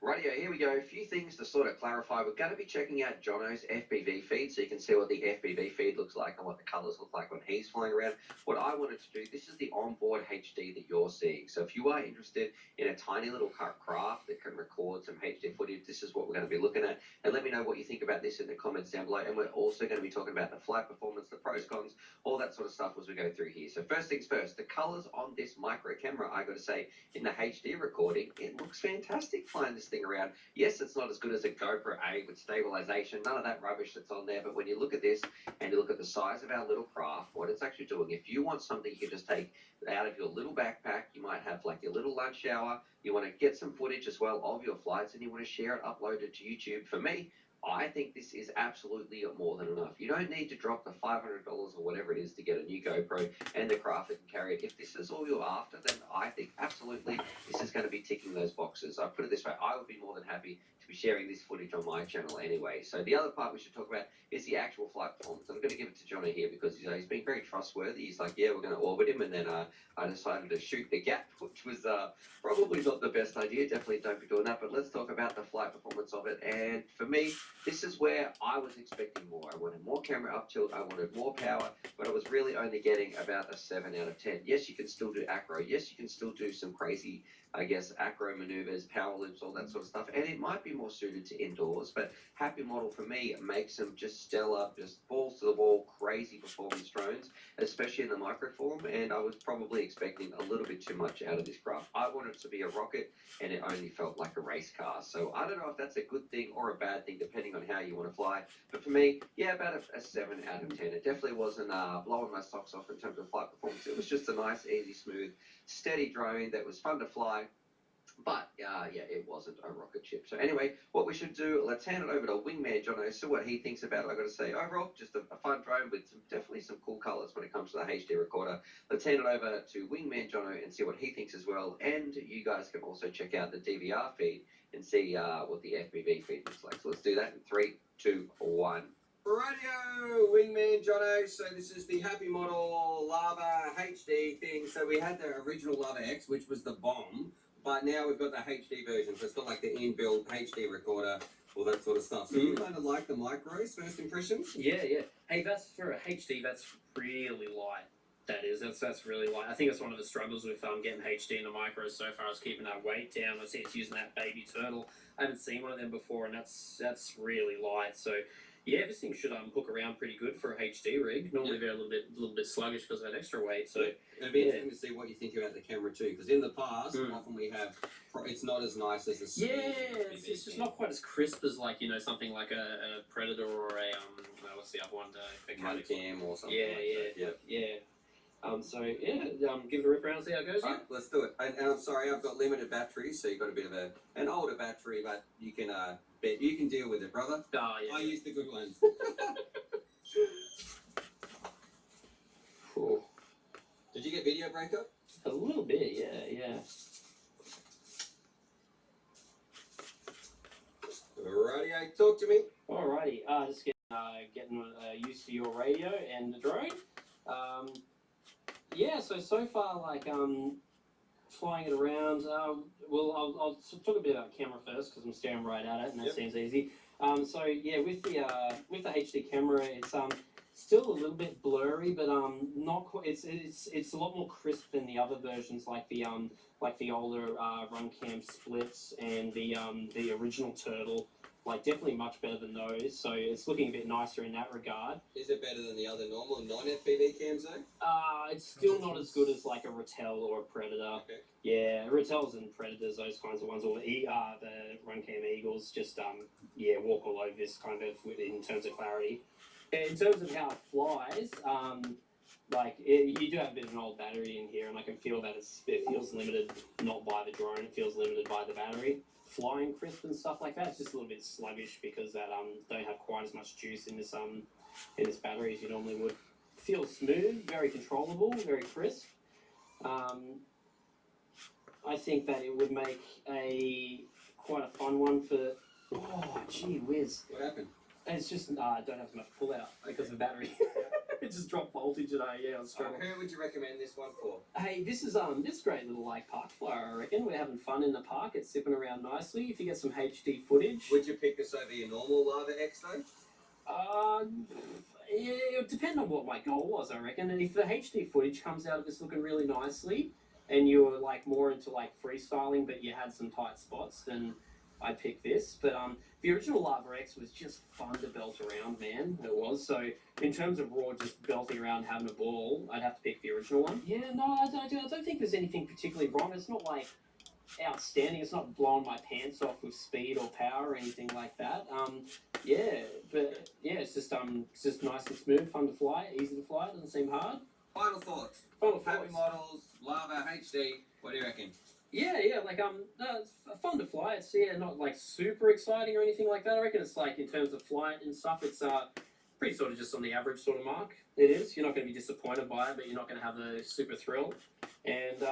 Radio, here we go. A few things to sort of clarify. We're going to be checking out Jono's FPV feed so you can see what the FPV feed looks like and what the colours look like when he's flying around. What I wanted to do, this is the onboard HD that you're seeing. So if you are interested in a tiny little craft that can record some HD footage, this is what we're going to be looking at. And let me know what you think about this in the comments down below. And we're also going to be talking about the flight performance, the pros, cons, all that sort of stuff as we go through here. So first things first, the colours on this micro camera, I got to say, in the HD recording, it looks fantastic flying this thing around. Yes, it's not as good as a GoPro 8 with stabilization, none of that rubbish that's on there, but when you look at this and you look at the size of our little craft, what it's actually doing, if you want something you can just take out of your little backpack, you might have like your little lunch hour, you want to get some footage as well of your flights and you want to share it, upload it to YouTube. For me, I think this is absolutely more than enough. You don't need to drop the $500 or whatever it is to get a new GoPro and the craft that can carry it. If this is all you're after, then I think absolutely this is going to be ticking those boxes. I put it this way, I would be more than happy to be sharing this footage on my channel anyway. So the other part we should talk about is the actual flight performance. I'm going to give it to Jono here because he's been very trustworthy. He's like, yeah, we're going to orbit him, and then I decided to shoot the gap, which was probably not the best idea. Definitely don't be doing that, but let's talk about the flight performance of it. And for me, this is where I was expecting more. I wanted more camera up tilt, I wanted more power, but I was really only getting about a 7 out of 10. Yes, you can still do acro. Yes, you can still do some crazy, I guess, acro maneuvers, power loops, all that sort of stuff. And it might be more suited to indoors, but Happy Model for me makes them just stellar, just balls to the wall, crazy performance drones, especially in the microform. And I was probably expecting a little bit too much out of this craft. I wanted it to be a rocket, and it only felt like a race car. So I don't know if that's a good thing or a bad thing, depending on how you want to fly. But for me, yeah, about a 7 out of 10. It definitely wasn't blowing my socks off in terms of flight performance. It was just a nice, easy, smooth, steady drone that was fun to fly. But, yeah, it wasn't a rocket ship. So anyway, what we should do, let's hand it over to Wingman Jono, see what he thinks about it. I've got to say, overall, just a fun drone with definitely some cool colours when it comes to the HD recorder. Let's hand it over to Wingman Jono and see what he thinks as well. And you guys can also check out the DVR feed and see what the FPV feed looks like. So let's do that in 3, 2, 1. Radio, Wingman Jono. So this is the Happy Model Lava HD thing. So we had the original Lava X, which was the bomb. But now we've got the HD version, so it's got like the inbuilt HD recorder, all that sort of stuff. So you kind of like the micros, first impressions? Yeah. Hey, that's for a HD, that's really light. That is, that's really light. I think it's one of the struggles with getting HD in the micros so far is keeping that weight down. I see it's using that baby turtle. I haven't seen one of them before, and that's really light. So yeah, this thing should hook around pretty good for a HD rig. Normally they're a little bit sluggish because of that extra weight. So it'd be interesting to see what you think about the camera too, because in the past often we have it's not as nice as a it's just not quite as crisp as something like a Predator or a what's the other one? Cam or something. Give it a rip around and see how it goes. Right, let's do it. And I'm sorry, I've got limited batteries, so you've got a bit of an older battery, but you can deal with it, brother. Oh, yeah. I use the good ones. Did you get video breakup? A little bit, yeah. Alrighty, talk to me. Alrighty, just getting used to your radio and the drone. Yeah, so far, like, flying it around, well, I'll talk a bit about camera first, because I'm staring right at it, and that seems easy. So, yeah, with the HD camera, it's, still a little bit blurry, but not quite. It's a lot more crisp than the other versions, like the older Runcam splits and the original Turtle. Like, definitely much better than those. So it's looking a bit nicer in that regard. Is it better than the other normal non-FPV cams though? It's still not as good as like a Ratel or a Predator. Okay. Yeah, Ratels and Predators, those kinds of ones, or the Runcam Eagles, just walk all over this kind of in terms of clarity. In terms of how it flies, you do have a bit of an old battery in here, and I can feel that it feels limited, not by the drone, it feels limited by the battery. Flying crisp and stuff like that, it's just a little bit sluggish because that don't have quite as much juice in this battery as you normally would. Feels smooth, very controllable, very crisp. I think that it would make quite a fun one for. Oh, gee whiz! What happened? It's just I don't have much pull out because of the battery. It just dropped voltage and I was struggling. Who would you recommend this one for? Hey, this is great little like park flyer, I reckon. We're having fun in the park. It's zipping around nicely. If you get some HD footage. Would you pick this over your normal Lava X though? Yeah, it would depend on what my goal was, I reckon. And if the HD footage comes out of this looking really nicely, and you were like more into like freestyling, but you had some tight spots, then I'd pick this. But the original Lava X was just fun to belt around, man. It was. So in terms of raw, just belting around, having a ball, I'd have to pick the original one. Yeah, no, I don't think there's anything particularly wrong. It's not like outstanding. It's not blowing my pants off with speed or power or anything like that. It's just nice and smooth, fun to fly, easy to fly. Doesn't seem hard. Final thoughts. Happy models, Lava HD. What do you reckon? Yeah, it's fun to fly. It's not like super exciting or anything like that. I reckon it's like in terms of flight and stuff, it's pretty sort of just on the average sort of mark. It is. You're not going to be disappointed by it, but you're not going to have a super thrill. And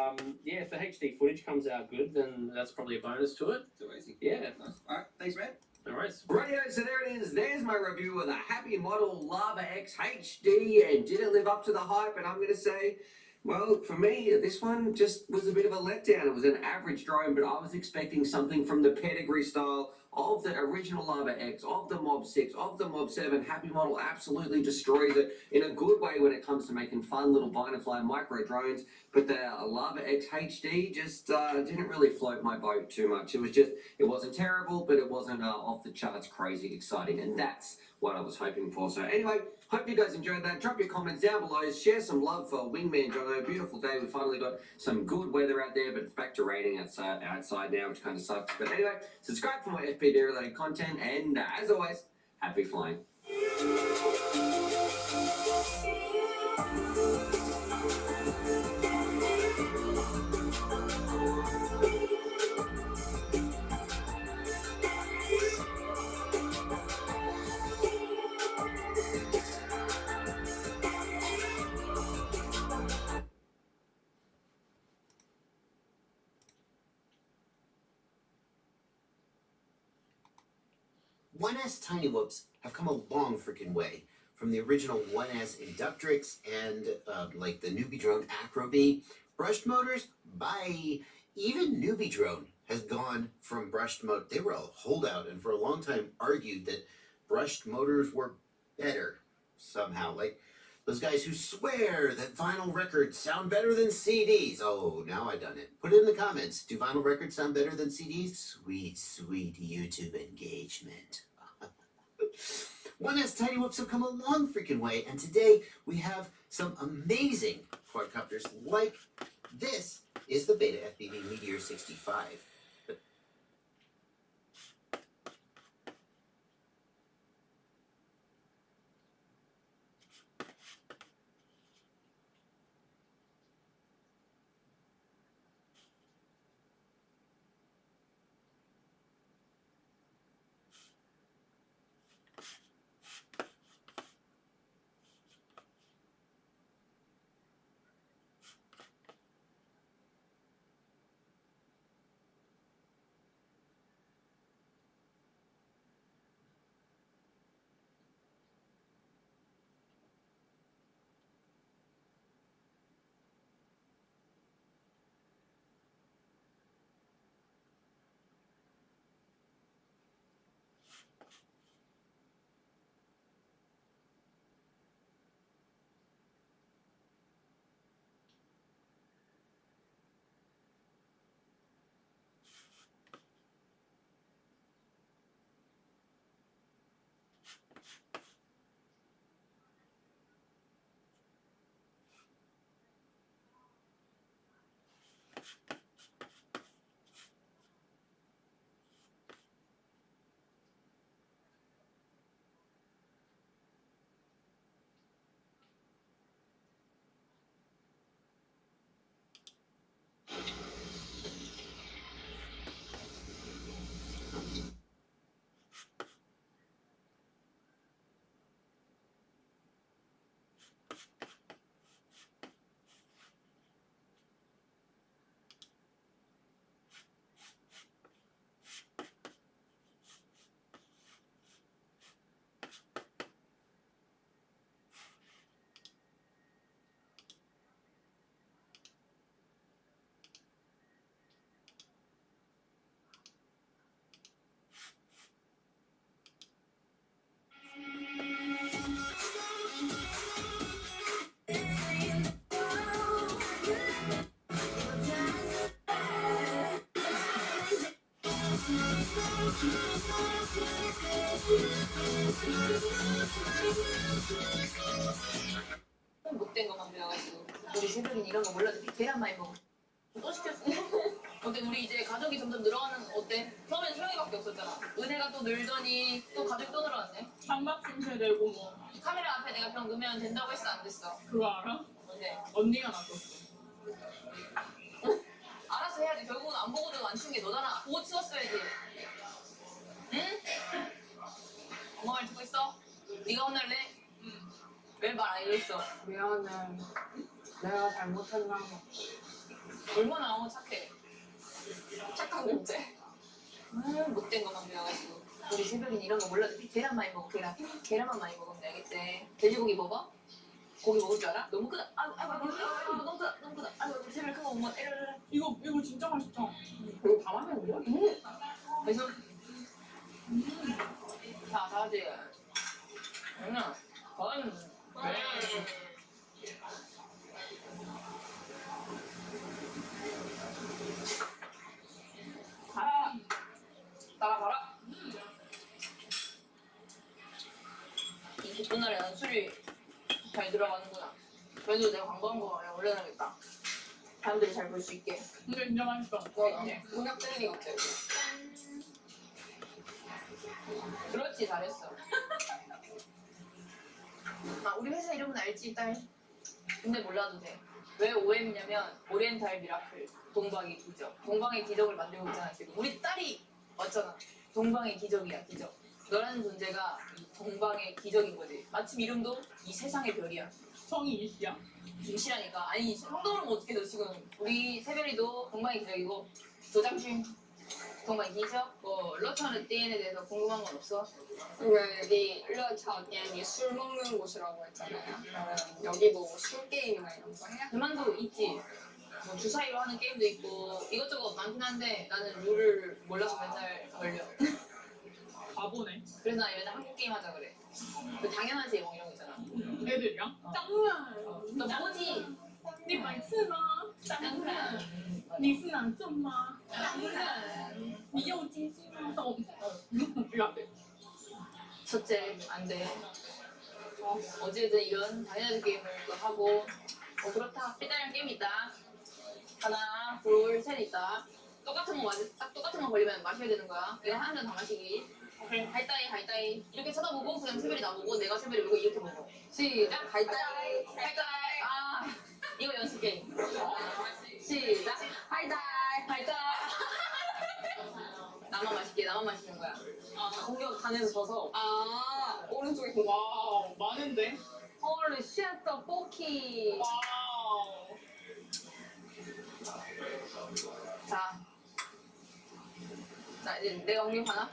if the HD footage comes out good, then that's probably a bonus to it. Too easy. Yeah. Nice. All right. Thanks, man. All right. Radio, so there it is. There's my review of the Happy Model Lava X HD, and did it live up to the hype? And I'm going to say, well, for me, this one just was a bit of a letdown. It was an average drone, but I was expecting something from the pedigree style of the original Lava X, of the Mob 6, of the Mob 7. Happy Model absolutely destroys it in a good way when it comes to making fun little Binafly micro drones. But the Lava X HD just didn't really float my boat too much. It wasn't terrible, but it wasn't off the charts crazy exciting. And that's what I was hoping for. So anyway, hope you guys enjoyed that. Drop your comments down below. Share some love for Wingman Jono. Beautiful day. We finally got some good weather out there, but it's back to raining outside now, which kind of sucks. But anyway, subscribe for more FPV related content, and as always, happy flying. One S Tiny Whoops have come a long freaking way from the original 1S Inductrix and like the Newbie Drone Acrobee. Brushed motors, bye. Even Newbie Drone has gone from brushed motor. They were a holdout and for a long time argued that brushed motors were better somehow. Like those guys who swear that vinyl records sound better than CDs. Oh, now I done it. Put it in the comments. Do vinyl records sound better than CDs? Sweet, sweet YouTube engagement. 1S Tiny Whoops have come a long freaking way, and today we have some amazing quadcopters like this is the Beta FPV Meteor 65. 못된 것만 배워가지고 우리 새벽엔 이런 거 몰라도 계란 많이 먹어. 또 시켰어. 어때 우리 이제 가족이 점점 늘어가는 어때? 처음엔 수영이밖에 없었잖아. 은혜가 또 늘더니 또 가족이 또 늘어났네. 삼각김새 되고 뭐 카메라 앞에 내가 그럼 넣으면 된다고 했어 안 됐어? 그거 알아? 언제? 언니가 놔뒀어. 알아서 해야지. 결국은 안 보고도 안 치운 게 너잖아. 보고 치웠어야지. 응? 엄마 말 듣고 있어? 네가 혼날래? 왜 말 안 해줬어? 미안해. 내가 잘못했나 봐. 얼마나 착해. 착한 문제. 못된 것만 배워가지고. 우리 새벽엔 이런 거 몰라도 계란 많이 먹어. 계란만 많이 먹으면 되겠지. 돼지고기 먹어? 고기 먹을 줄 알아? 너무 크다. 아이고 너무 크다. 너무 크다. 아이고 새벽 큰거 먹으면 이거 진짜 맛있다. 이거 다 마시는 거야? 그래서 자 다지. 따라가라. 이 기쁜 날에 난 술이 잘 들어가는구나. 그래도 내가 광고한 거 그냥 올려놔야겠다. 사람들이 잘 볼 수 있게. 근데 진짜 맛있어. 이제 공약 젤리 같아. 그렇지 잘했어. 아 우리 회사 이름은 알지 딸? 근데 몰라도 돼. 왜 OM이냐면 오리엔탈 미라클 동방의 기적. 동방의 기적을 만들고 있잖아 지금. 우리 딸이 왔잖아. 동방의 기적이야 기적. 너라는 존재가 이 동방의 기적인 거지. 마침 이름도 이 세상의 별이야. 성이 이시야. 김씨라니까. 아니 성동을 어떻게 너 지금. 우리 새별이도 동방의 기적이고 조장춘 동방의 기적. 뭐 러처는 띠엔에 대해서 궁금한 건 없어? 네 르차店술 먹는 곳이라고 했잖아요. 여기 뭐 술 게임이나 이런 거 해요? 대만도 있지. 뭐 주사위로 하는 게임도 있고 이것저것 많긴 한데 나는 룰을 몰라서 맨날 걸려. 바보네. 그래서 나 맨날 한국 게임 하자 그래. 그 당연하지 뭐 이런 거 있잖아. 애들이랑? 짱난. 너 뭐지? 你白痴吗？当然。你是男生吗？当然。你有精心吗？이거 안 돼. 첫째 안 돼. 어쨌든 이런 당연한 게임을 또 하고 그렇다. 삐딱한 게임 있다. 하나, 둘, 셋 있다. 똑같은 거 딱 똑같은 거 걸리면 마셔야 되는 거야. 이거 한 잔 다 마시기. 오케이. 하이따이. 이렇게 쳐다보고 그냥 새별이 나보고 내가 새별이 보고 이렇게 보고. 시작. 하이따이. 아 이거 연습 게임. 시작. 하이따이. 나만 마시는 거야. 공격 단에서 져서. 오른쪽에 와우 많은데? 헐 shit 떡볶이. 와우. 자 이제 내가 공격하나?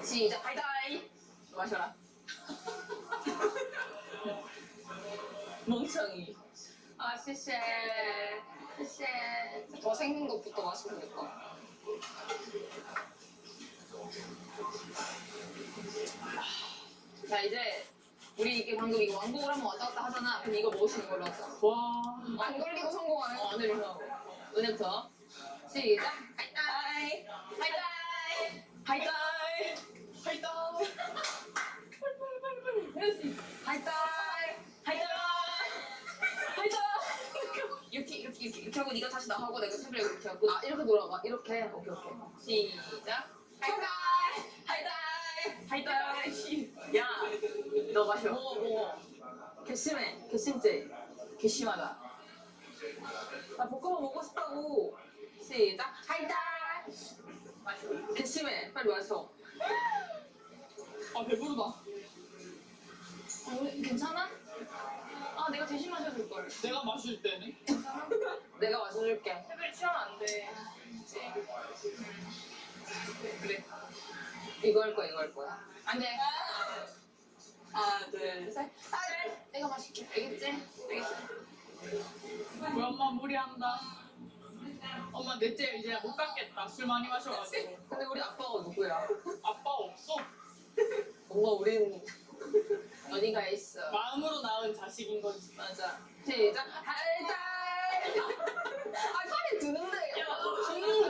시작. 하이다이. 마셔라. 멍청이. 아 씨씨. 더 생긴 것부터 마시겠다. 자 이제 우리 이게 방금 이거 왕복을 한번 왔다 갔다 하잖아. 그럼 이거 먹으시는 걸로 하자. 와. 안 걸리고 성공하네. 안 걸리고. 은혜부터. 시작. 하이다이. 이렇게 하고 네가 다시 나가고 내가 새벽에 이렇게 하고 이렇게 돌아가. 이렇게. 오케이. 시작. 하이다이. 야, 너 마셔. 뭐. 괘씸해. 괘씸하다. 나 볶음밥 먹고 싶다고. 시작. 하이다이. 마셔. 괘씸해. 빨리 마셔. 아 배부르다. 괜찮아? 내가 대신 마셔줄 걸. 내가 마실 때는? 괜찮아? 내가 마셔줄게. 새벽에 취하면 안 돼. 그래. 이거 할 거야. 안 돼. 하나, 둘, 셋. 내가 마실게. 알겠지? 우리 엄마 무리한다. 엄마 넷째 이제 못 갔겠다. 술 많이 마셔가지고. 근데 우리 아빠가 누구야? 아빠 없어. 엄마 우린 어디가 있어. 마음으로 낳은 자식인 거지. 맞아. 시작. 하이다이. 팔이 드는데. 죽는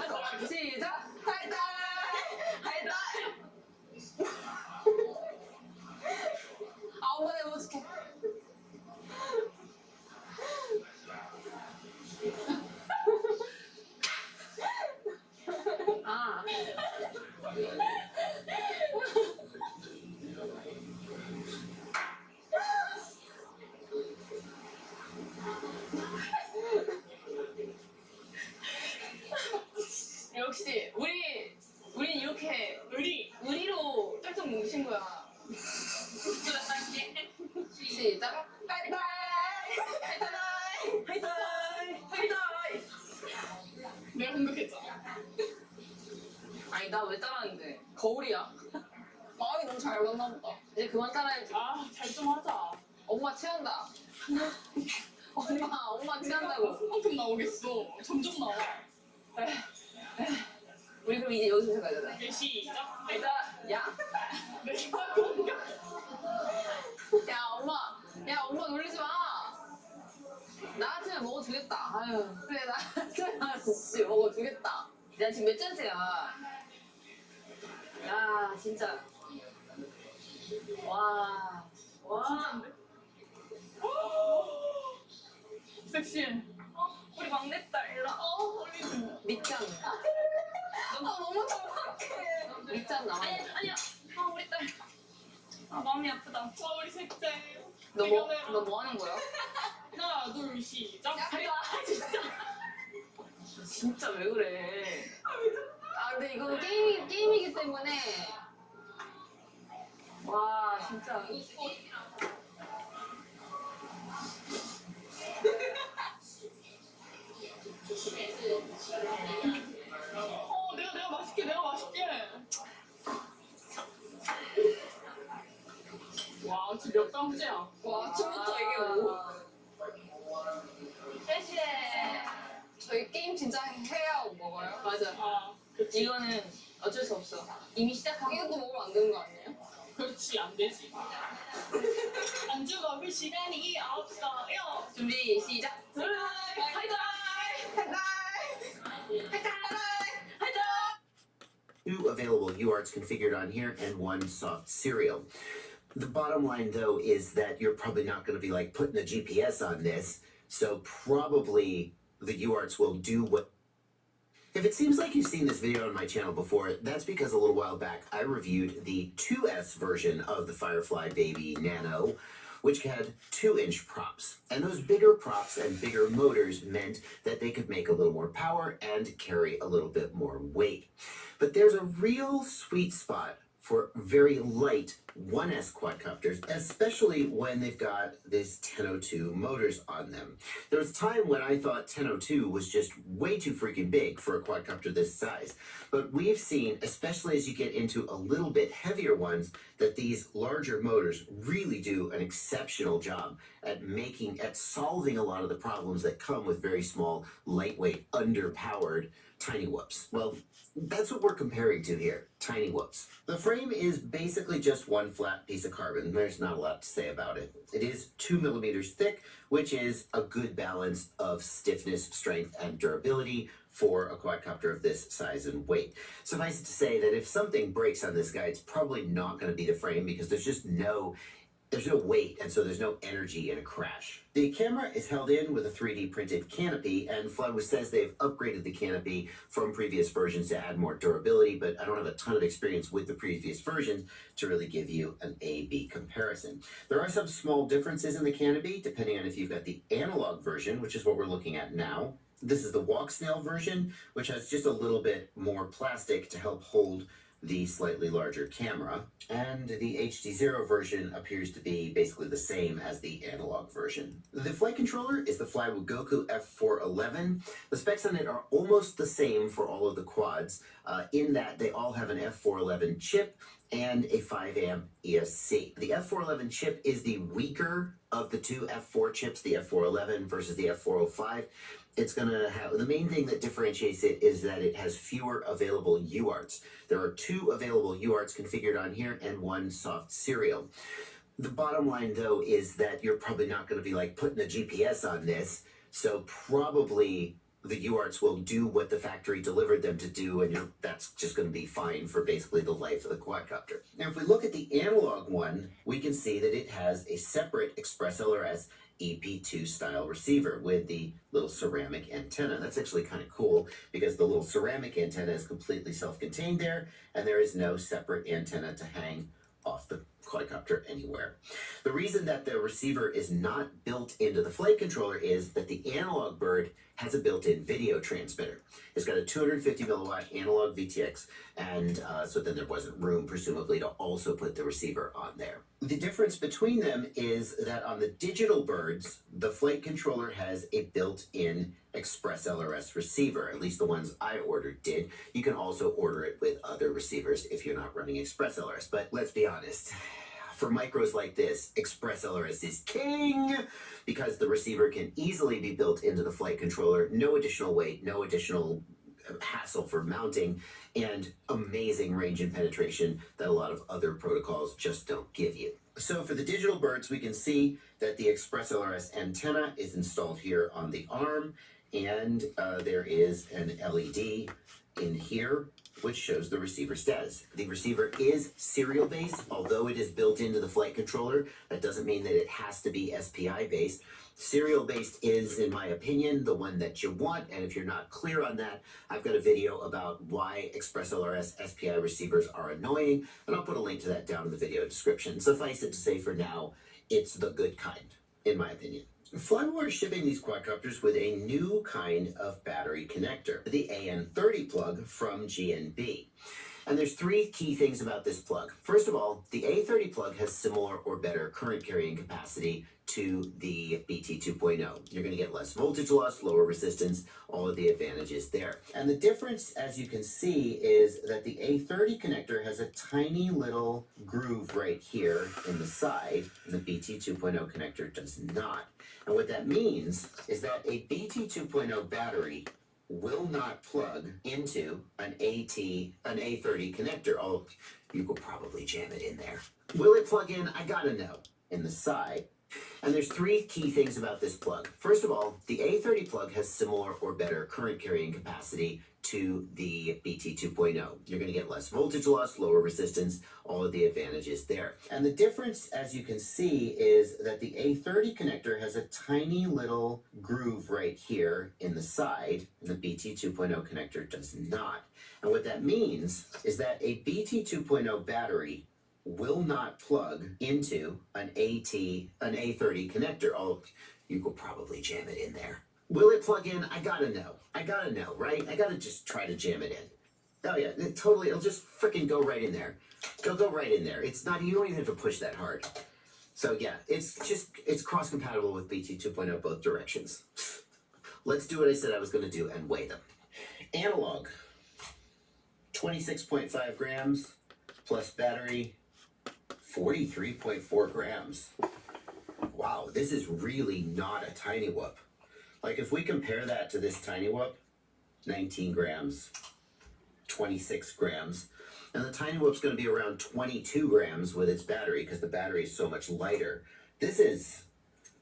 내가 공격했잖아. 아니 나 왜 따라하는데? 거울이야. 마음이 너무 잘 맞나 보다. 이제 그만 따라야지. 아, 잘 좀 하자. 엄마 취한다. 엄마 취한다고. 그만큼 나오겠어. 점점 나와. 우리 그럼 이제 여기서 가야 되나? 네, 시작. 일단 야. 내가 공격. 야 엄마 놀리지 마. 나한테는 먹어주겠다. 아유 그래 나한테는 진짜 먹어주겠다. 내가 지금 몇 잔째야. 야 진짜. 와. 와. 섹시해. 우리 막내딸 일로. 우리. 밑잔. 너무 정확해. 밑잔 나와. 아니야. 우리 딸. 마음이 아프다. 우리 셋째. 너 뭐 하는 거야? 하나, 둘, 시작. 진짜. 진짜 왜 그래? 아 근데 이거는 게임이기 때문에. 와 진짜. 내가 맛있게. 와, 지금 몇 강째야? 와 아침부터 이게 뭐. 셋시에. 저희 게임 진짜 해야 먹어요? 맞아. 이거는 어쩔 수 없어. 이미 시작하고. 이것도 먹으면 안 되는 거 아니에요? 그렇지, 안 되지. 안주 먹을 시간이 없어요. 준비 시작. Two available UARTs configured on here and one soft serial. The bottom line though is that you're probably not going to be like putting a GPS on this, so probably the UARTs will do what. If it seems like you've seen this video on my channel before, that's because a little while back I reviewed the 2S version of the Firefly Baby Nano, which had 2-inch props. And those bigger props and bigger motors meant that they could make a little more power and carry a little bit more weight. But there's a real sweet spot for very light 1S quadcopters, especially when they've got this 1002 motors on them. There was a time when I thought 1002 was just way too freaking big for a quadcopter this size. But we've seen, especially as you get into a little bit heavier ones, that these larger motors really do an exceptional job at solving a lot of the problems that come with very small, lightweight, underpowered tiny whoops. Well, that's what we're comparing to here, tiny whoops. The frame is basically just one flat piece of carbon. There's not a lot to say about it. It is 2 millimeters thick, which is a good balance of stiffness, strength, and durability for a quadcopter of this size and weight. Suffice it to say that if something breaks on this guy, it's probably not going to be the frame because there's no weight, and so there's no energy in a crash. The camera is held in with a 3D printed canopy, and Floodwood says they've upgraded the canopy from previous versions to add more durability, but I don't have a ton of experience with the previous versions to really give you an A-B comparison. There are some small differences in the canopy, depending on if you've got the analog version, which is what we're looking at now. This is the walk snail version, which has just a little bit more plastic to help hold the slightly larger camera, and the HD0 version appears to be basically the same as the analog version. The flight controller is the Flywoo Goku F411. The specs on it are almost the same for all of the quads, in that they all have an F411 chip and a 5 amp ESC. The F411 chip is the weaker of the two F4 chips, the F411 versus the F405. It's going to have, the main thing that differentiates it is that it has fewer available UARTs. There are 2 available UARTs configured on here and 1 soft serial. The bottom line though is that you're probably not going to be like putting a GPS on this, so probably the UARTs will do what the factory delivered them to do, and that's just going to be fine for basically the life of the quadcopter. Now if we look at the analog one, we can see that it has a separate Express LRS EP2 style receiver with the little ceramic antenna. That's actually kind of cool because the little ceramic antenna is completely self-contained there, and there is no separate antenna to hang off the quadcopter anywhere. The reason that the receiver is not built into the flight controller is that the analog bird has a built-in video transmitter. It's got a 250 milliwatt analog VTX, and so then there wasn't room, presumably, to also put the receiver on there. The difference between them is that on the digital birds, the flight controller has a built-in Express LRS receiver. At least the ones I ordered did. You can also order it with other receivers if you're not running Express LRS. But let's be honest, for micros like this, Express LRS is king because the receiver can easily be built into the flight controller. No additional weight, no additional hassle for mounting, and amazing range and penetration that a lot of other protocols just don't give you. So for the digital birds, we can see that the Express LRS antenna is installed here on the arm, and there is an LED in here which shows the receiver status. The receiver is serial based, although it is built into the flight controller. That doesn't mean that it has to be SPI based. Serial based is, in my opinion, the one that you want, and if you're not clear on that, I've got a video about why Express LRS SPI receivers are annoying, and I'll put a link to that down in the video description. Suffice it to say for now, it's the good kind, in my opinion. Flywar is shipping these quadcopters with a new kind of battery connector, the AN30 plug from GNB. And there's three key things about this plug. First of all, the A30 plug has similar or better current carrying capacity to the BT 2.0. You're going to get less voltage loss, lower resistance, all of the advantages there. And the difference, as you can see, is that the A30 connector has a tiny little groove right here in the side, and the BT 2.0 connector does not. And what that means is that a BT 2.0 battery will not plug into an A30 connector. Oh, you could probably jam it in there. Will it plug in? I gotta know. In the side. And there's three key things about this plug. First of all, the A30 plug has similar or better current carrying capacity to the BT 2.0. You're going to get less voltage loss, lower resistance, all of the advantages there. And the difference, as you can see, is that the A30 connector has a tiny little groove right here in the side, and the BT 2.0 connector does not. And what that means is that a BT 2.0 battery will not plug into an A30 connector. Oh, you could probably jam it in there. Will it plug in? I gotta know. I gotta know, right? I gotta just try to jam it in. Oh yeah, it'll just freaking go right in there. It'll go right in there. It's not, you don't even have to push that hard. So yeah, it's cross-compatible with BT 2.0 both directions. Let's do what I said I was gonna do and weigh them. Analog, 26.5 grams plus battery, 43.4 grams. Wow, this is really not a tiny whoop. Like if we compare that to this tiny whoop, 19 grams, 26 grams, and the tiny whoop's going to be around 22 grams with its battery because the battery is so much lighter. This is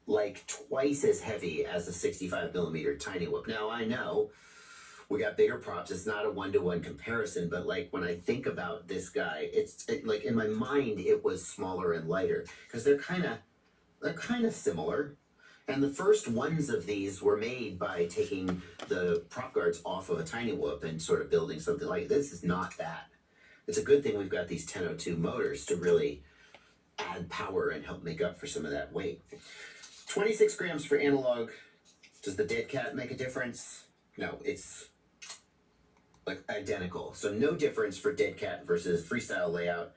like twice as heavy as the 65 millimeter tiny whoop. Now I know we got bigger props. It's not a one-to-one comparison, but like when I think about this guy, like in my mind it was smaller and lighter because they're kind of similar. And the first ones of these were made by taking the prop guards off of a tiny whoop and sort of building something like this. Is not that. It's a good thing we've got these 1002 motors to really add power and help make up for some of that weight. 26 grams for analog. Does the dead cat make a difference? No, it's like identical. So no difference for dead cat versus freestyle layout.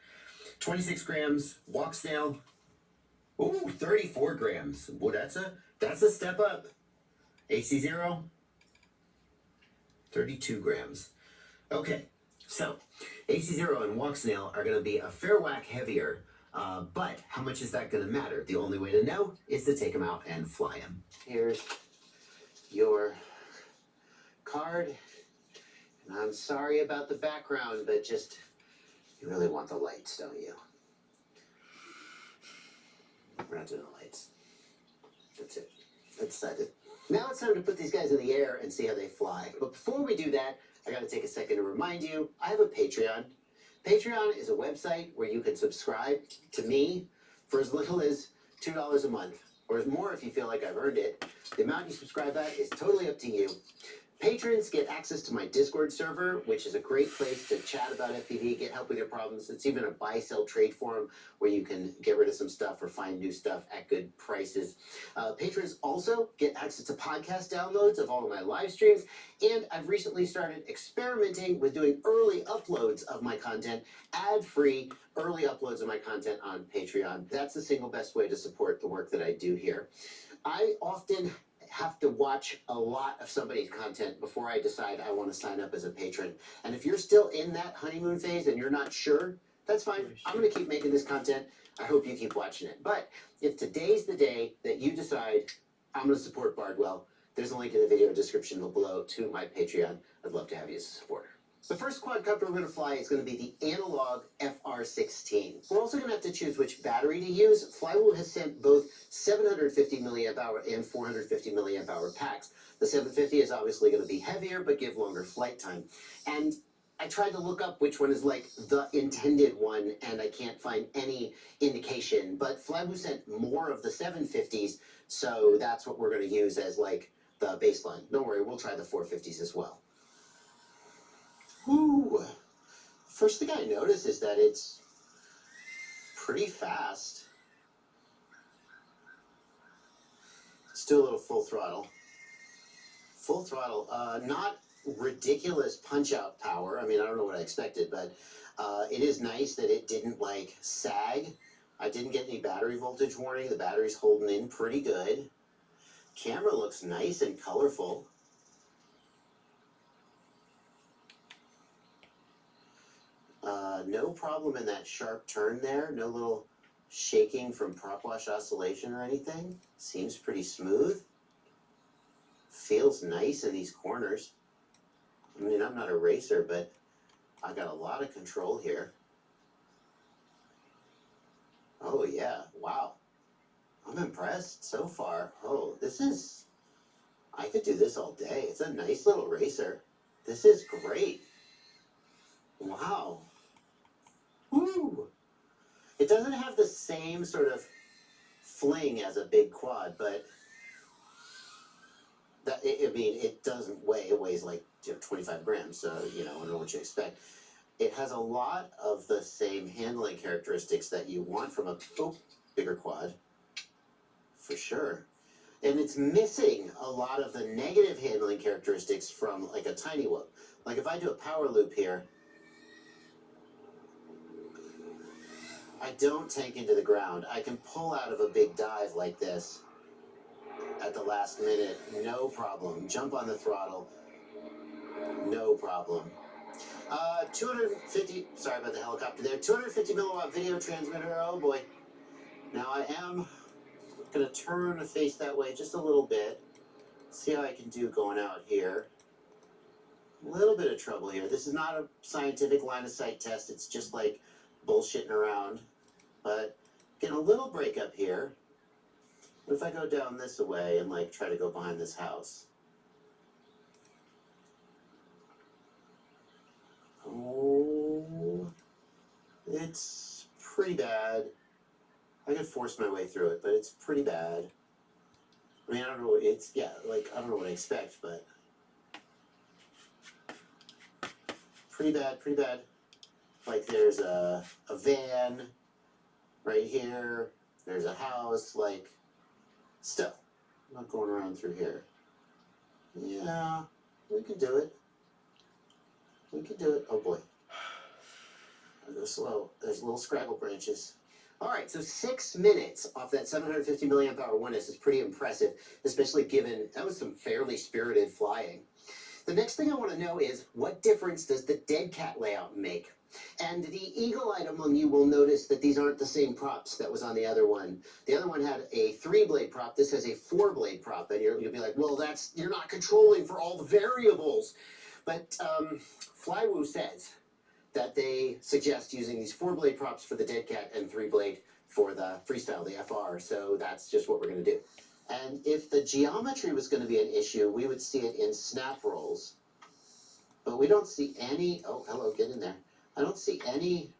26 grams, walk snail. Ooh, 34 grams. Well, that's a step up. AC0, 32 grams. Okay, so AC0 and walk snail are going to be a fair whack heavier, but how much is that going to matter? The only way to know is to take them out and fly them. Here's your card, and I'm sorry about the background, but just, you really want the lights, don't you? We're not doing the lights. That's it. I decided. Now it's time to put these guys in the air and see how they fly. But before we do that, I gotta take a second to remind you, I have a Patreon. Patreon is a website where you can subscribe to me for as little as $2 a month, or more if you feel like I've earned it. The amount you subscribe at is totally up to you. Patrons get access to my Discord server, which is a great place to chat about FPV, get help with your problems. It's even a buy-sell trade forum where you can get rid of some stuff or find new stuff at good prices. Patrons also get access to podcast downloads of all of my live streams, and I've recently started experimenting with doing early uploads of my content, ad-free early uploads of my content on Patreon. That's the single best way to support the work that I do here. I often have to watch a lot of somebody's content before I decide I want to sign up as a patron. And if you're still in that honeymoon phase and you're not sure, that's fine. I'm going to keep making this content. I hope you keep watching it. But if today's the day that you decide I'm going to support Bardwell, there's a link in the video description below to my Patreon. I'd love to have you as a supporter. The first quadcopter we're going to fly is going to be the Analog FR16. We're also going to have to choose which battery to use. Flywoo has sent both 750 milliamp hour and 450 milliamp hour packs. The 750 is obviously going to be heavier, but give longer flight time. And I tried to look up which one is like the intended one, and I can't find any indication. But Flywoo sent more of the 750s, so that's what we're going to use as like the baseline. Don't worry, we'll try the 450s as well. Ooh. First thing I notice is that it's pretty fast. Let's do a little full throttle. Full throttle. Not ridiculous punch-out power. I mean, I don't know what I expected, but it is nice that it didn't, like, sag. I didn't get any battery voltage warning. The battery's holding in pretty good. Camera looks nice and colorful. No problem in that sharp turn there. No little shaking from prop wash oscillation or anything. Seems pretty smooth. Feels nice in these corners. I mean, I'm not a racer, but I got a lot of control here. Oh yeah, wow. I'm impressed so far. Oh, this is... I could do this all day. It's a nice little racer. This is great. Wow. Woo! It doesn't have the same sort of fling as a big quad, but that, I mean, it doesn't weigh. It weighs like 25 grams, so, you know, I don't know what you expect. It has a lot of the same handling characteristics that you want from a bigger quad, for sure. And it's missing a lot of the negative handling characteristics from, like, a tiny whoop. Like, if I do a power loop here, I don't tank into the ground. I can pull out of a big dive like this at the last minute, no problem. Jump on the throttle, no problem. 250, sorry about the helicopter there, 250 milliwatt video transmitter, oh boy. Now I am gonna turn to face that way just a little bit. See how I can do going out here. A little bit of trouble here. This is not a scientific line of sight test, it's just like bullshitting around, but getting a little break up here. What if I go down this way and like try to go behind this house? Oh, it's pretty bad. I could force my way through it, but it's pretty bad. I mean, I don't know, it's, yeah, like, I don't know what I expect, but pretty bad, pretty bad. Like, there's a van right here, there's a house, like, still, I'm not going around through here. Yeah, we can do it. We can do it. Oh boy. I go slow. There's little scraggle branches. Alright, so 6 minutes off that 750 milliamp hour 1S is pretty impressive, especially given that was some fairly spirited flying. The next thing I want to know is, what difference does the dead cat layout make? And the eagle-eyed among you will notice that these aren't the same props that was on the other one. The other one had a 3-blade prop. This has a 4-blade prop. And you'll be like, well, you're not controlling for all the variables. But Flywoo says that they suggest using these 4-blade props for the dead cat and 3-blade for the freestyle, the FR. So that's just what we're going to do. And if the geometry was going to be an issue, we would see it in snap rolls. But we don't see any... Oh, hello, get in there. I don't see any,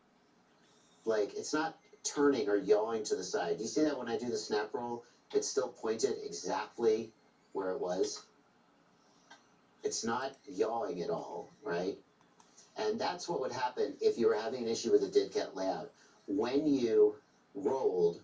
like, it's not turning or yawing to the side. Do you see that when I do the snap roll? It's still pointed exactly where it was. It's not yawing at all, right? And that's what would happen if you were having an issue with the dead cat layout. When you rolled,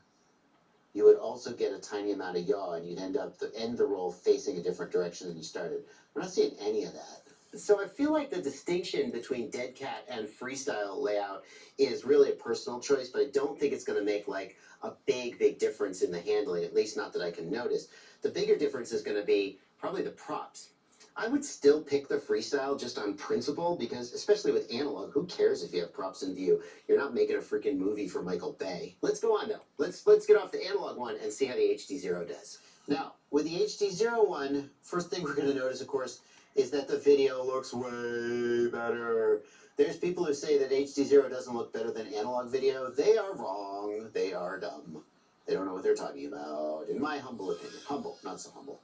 you would also get a tiny amount of yaw, and you'd end the roll facing a different direction than you started. We're not seeing any of that. So I feel like the distinction between dead cat and freestyle layout is really a personal choice, but I don't think it's going to make like a big difference in the handling, at least not that I can notice. The bigger difference is going to be probably the props. I would still pick the freestyle just on principle, because especially with analog, who cares if you have props in view? You're not making a freaking movie for Michael Bay. Let's go on though. Let's get off the analog one and see how the HD0 does. Now, with the HD0 one, first thing we're going to notice, of course, is that the video looks way better. There's people who say that HD0 doesn't look better than analog video. They are wrong. They are dumb. They don't know what they're talking about, in my humble opinion. Humble, not so humble.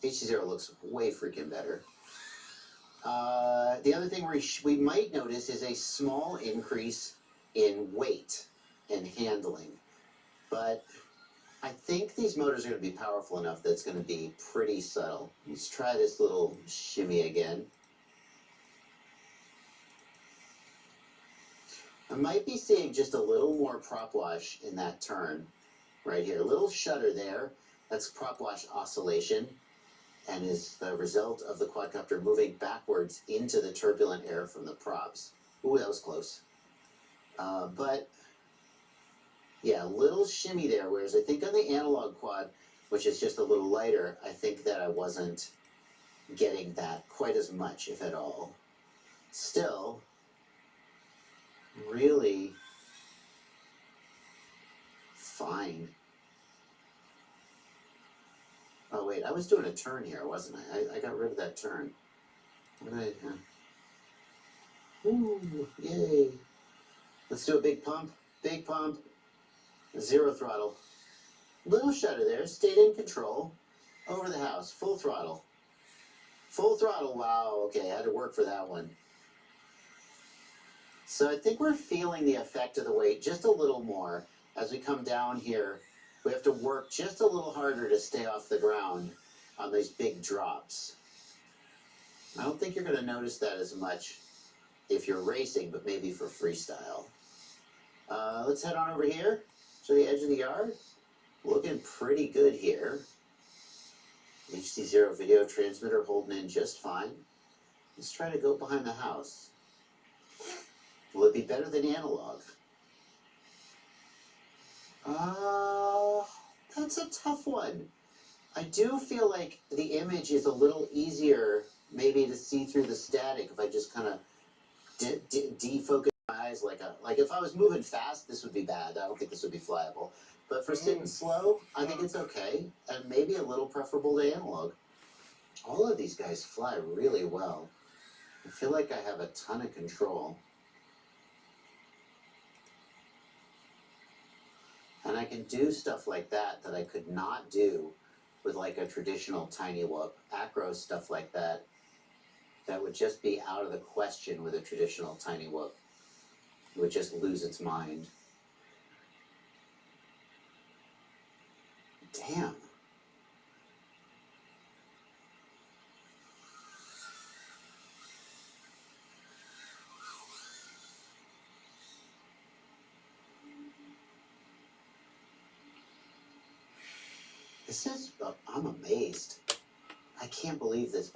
HD0 looks way freaking better. The other thing we might notice is a small increase in weight and handling. But I think these motors are going to be powerful enough that it's going to be pretty subtle. Let's try this little shimmy again. I might be seeing just a little more prop wash in that turn right here. A little shudder there. That's prop wash oscillation, and is the result of the quadcopter moving backwards into the turbulent air from the props. Ooh, that was close. But yeah, a little shimmy there, whereas I think on the analog quad, which is just a little lighter, I think that I wasn't getting that quite as much, if at all. Still, really fine. Oh wait, I was doing a turn here, wasn't I? I got rid of that turn. What did I... Ooh, yay. Let's do a big pump. Big pump. Zero throttle. Little shudder there. Stayed in control. Over the house. Full throttle. Full throttle. Wow. Okay, I had to work for that one. So I think we're feeling the effect of the weight just a little more. As we come down here, we have to work just a little harder to stay off the ground on these big drops. I don't think you're going to notice that as much if you're racing, but maybe for freestyle. Let's head on over here to the edge of the yard. Looking pretty good here. HD0 video transmitter holding in just fine. Let's try to go behind the house. Will it be better than analog? That's a tough one. I do feel like the image is a little easier maybe to see through the static if I just kind of defocus my eyes like if I was moving fast, this would be bad. I don't think this would be flyable. But for sitting slow, I think it's okay, and maybe a little preferable to analog. All of these guys fly really well. I feel like I have a ton of control. And I can do stuff like that I could not do with like a traditional tiny whoop. Acro stuff like that would just be out of the question with a traditional tiny whoop. It would just lose its mind. Damn. This is, I'm amazed. I can't believe this.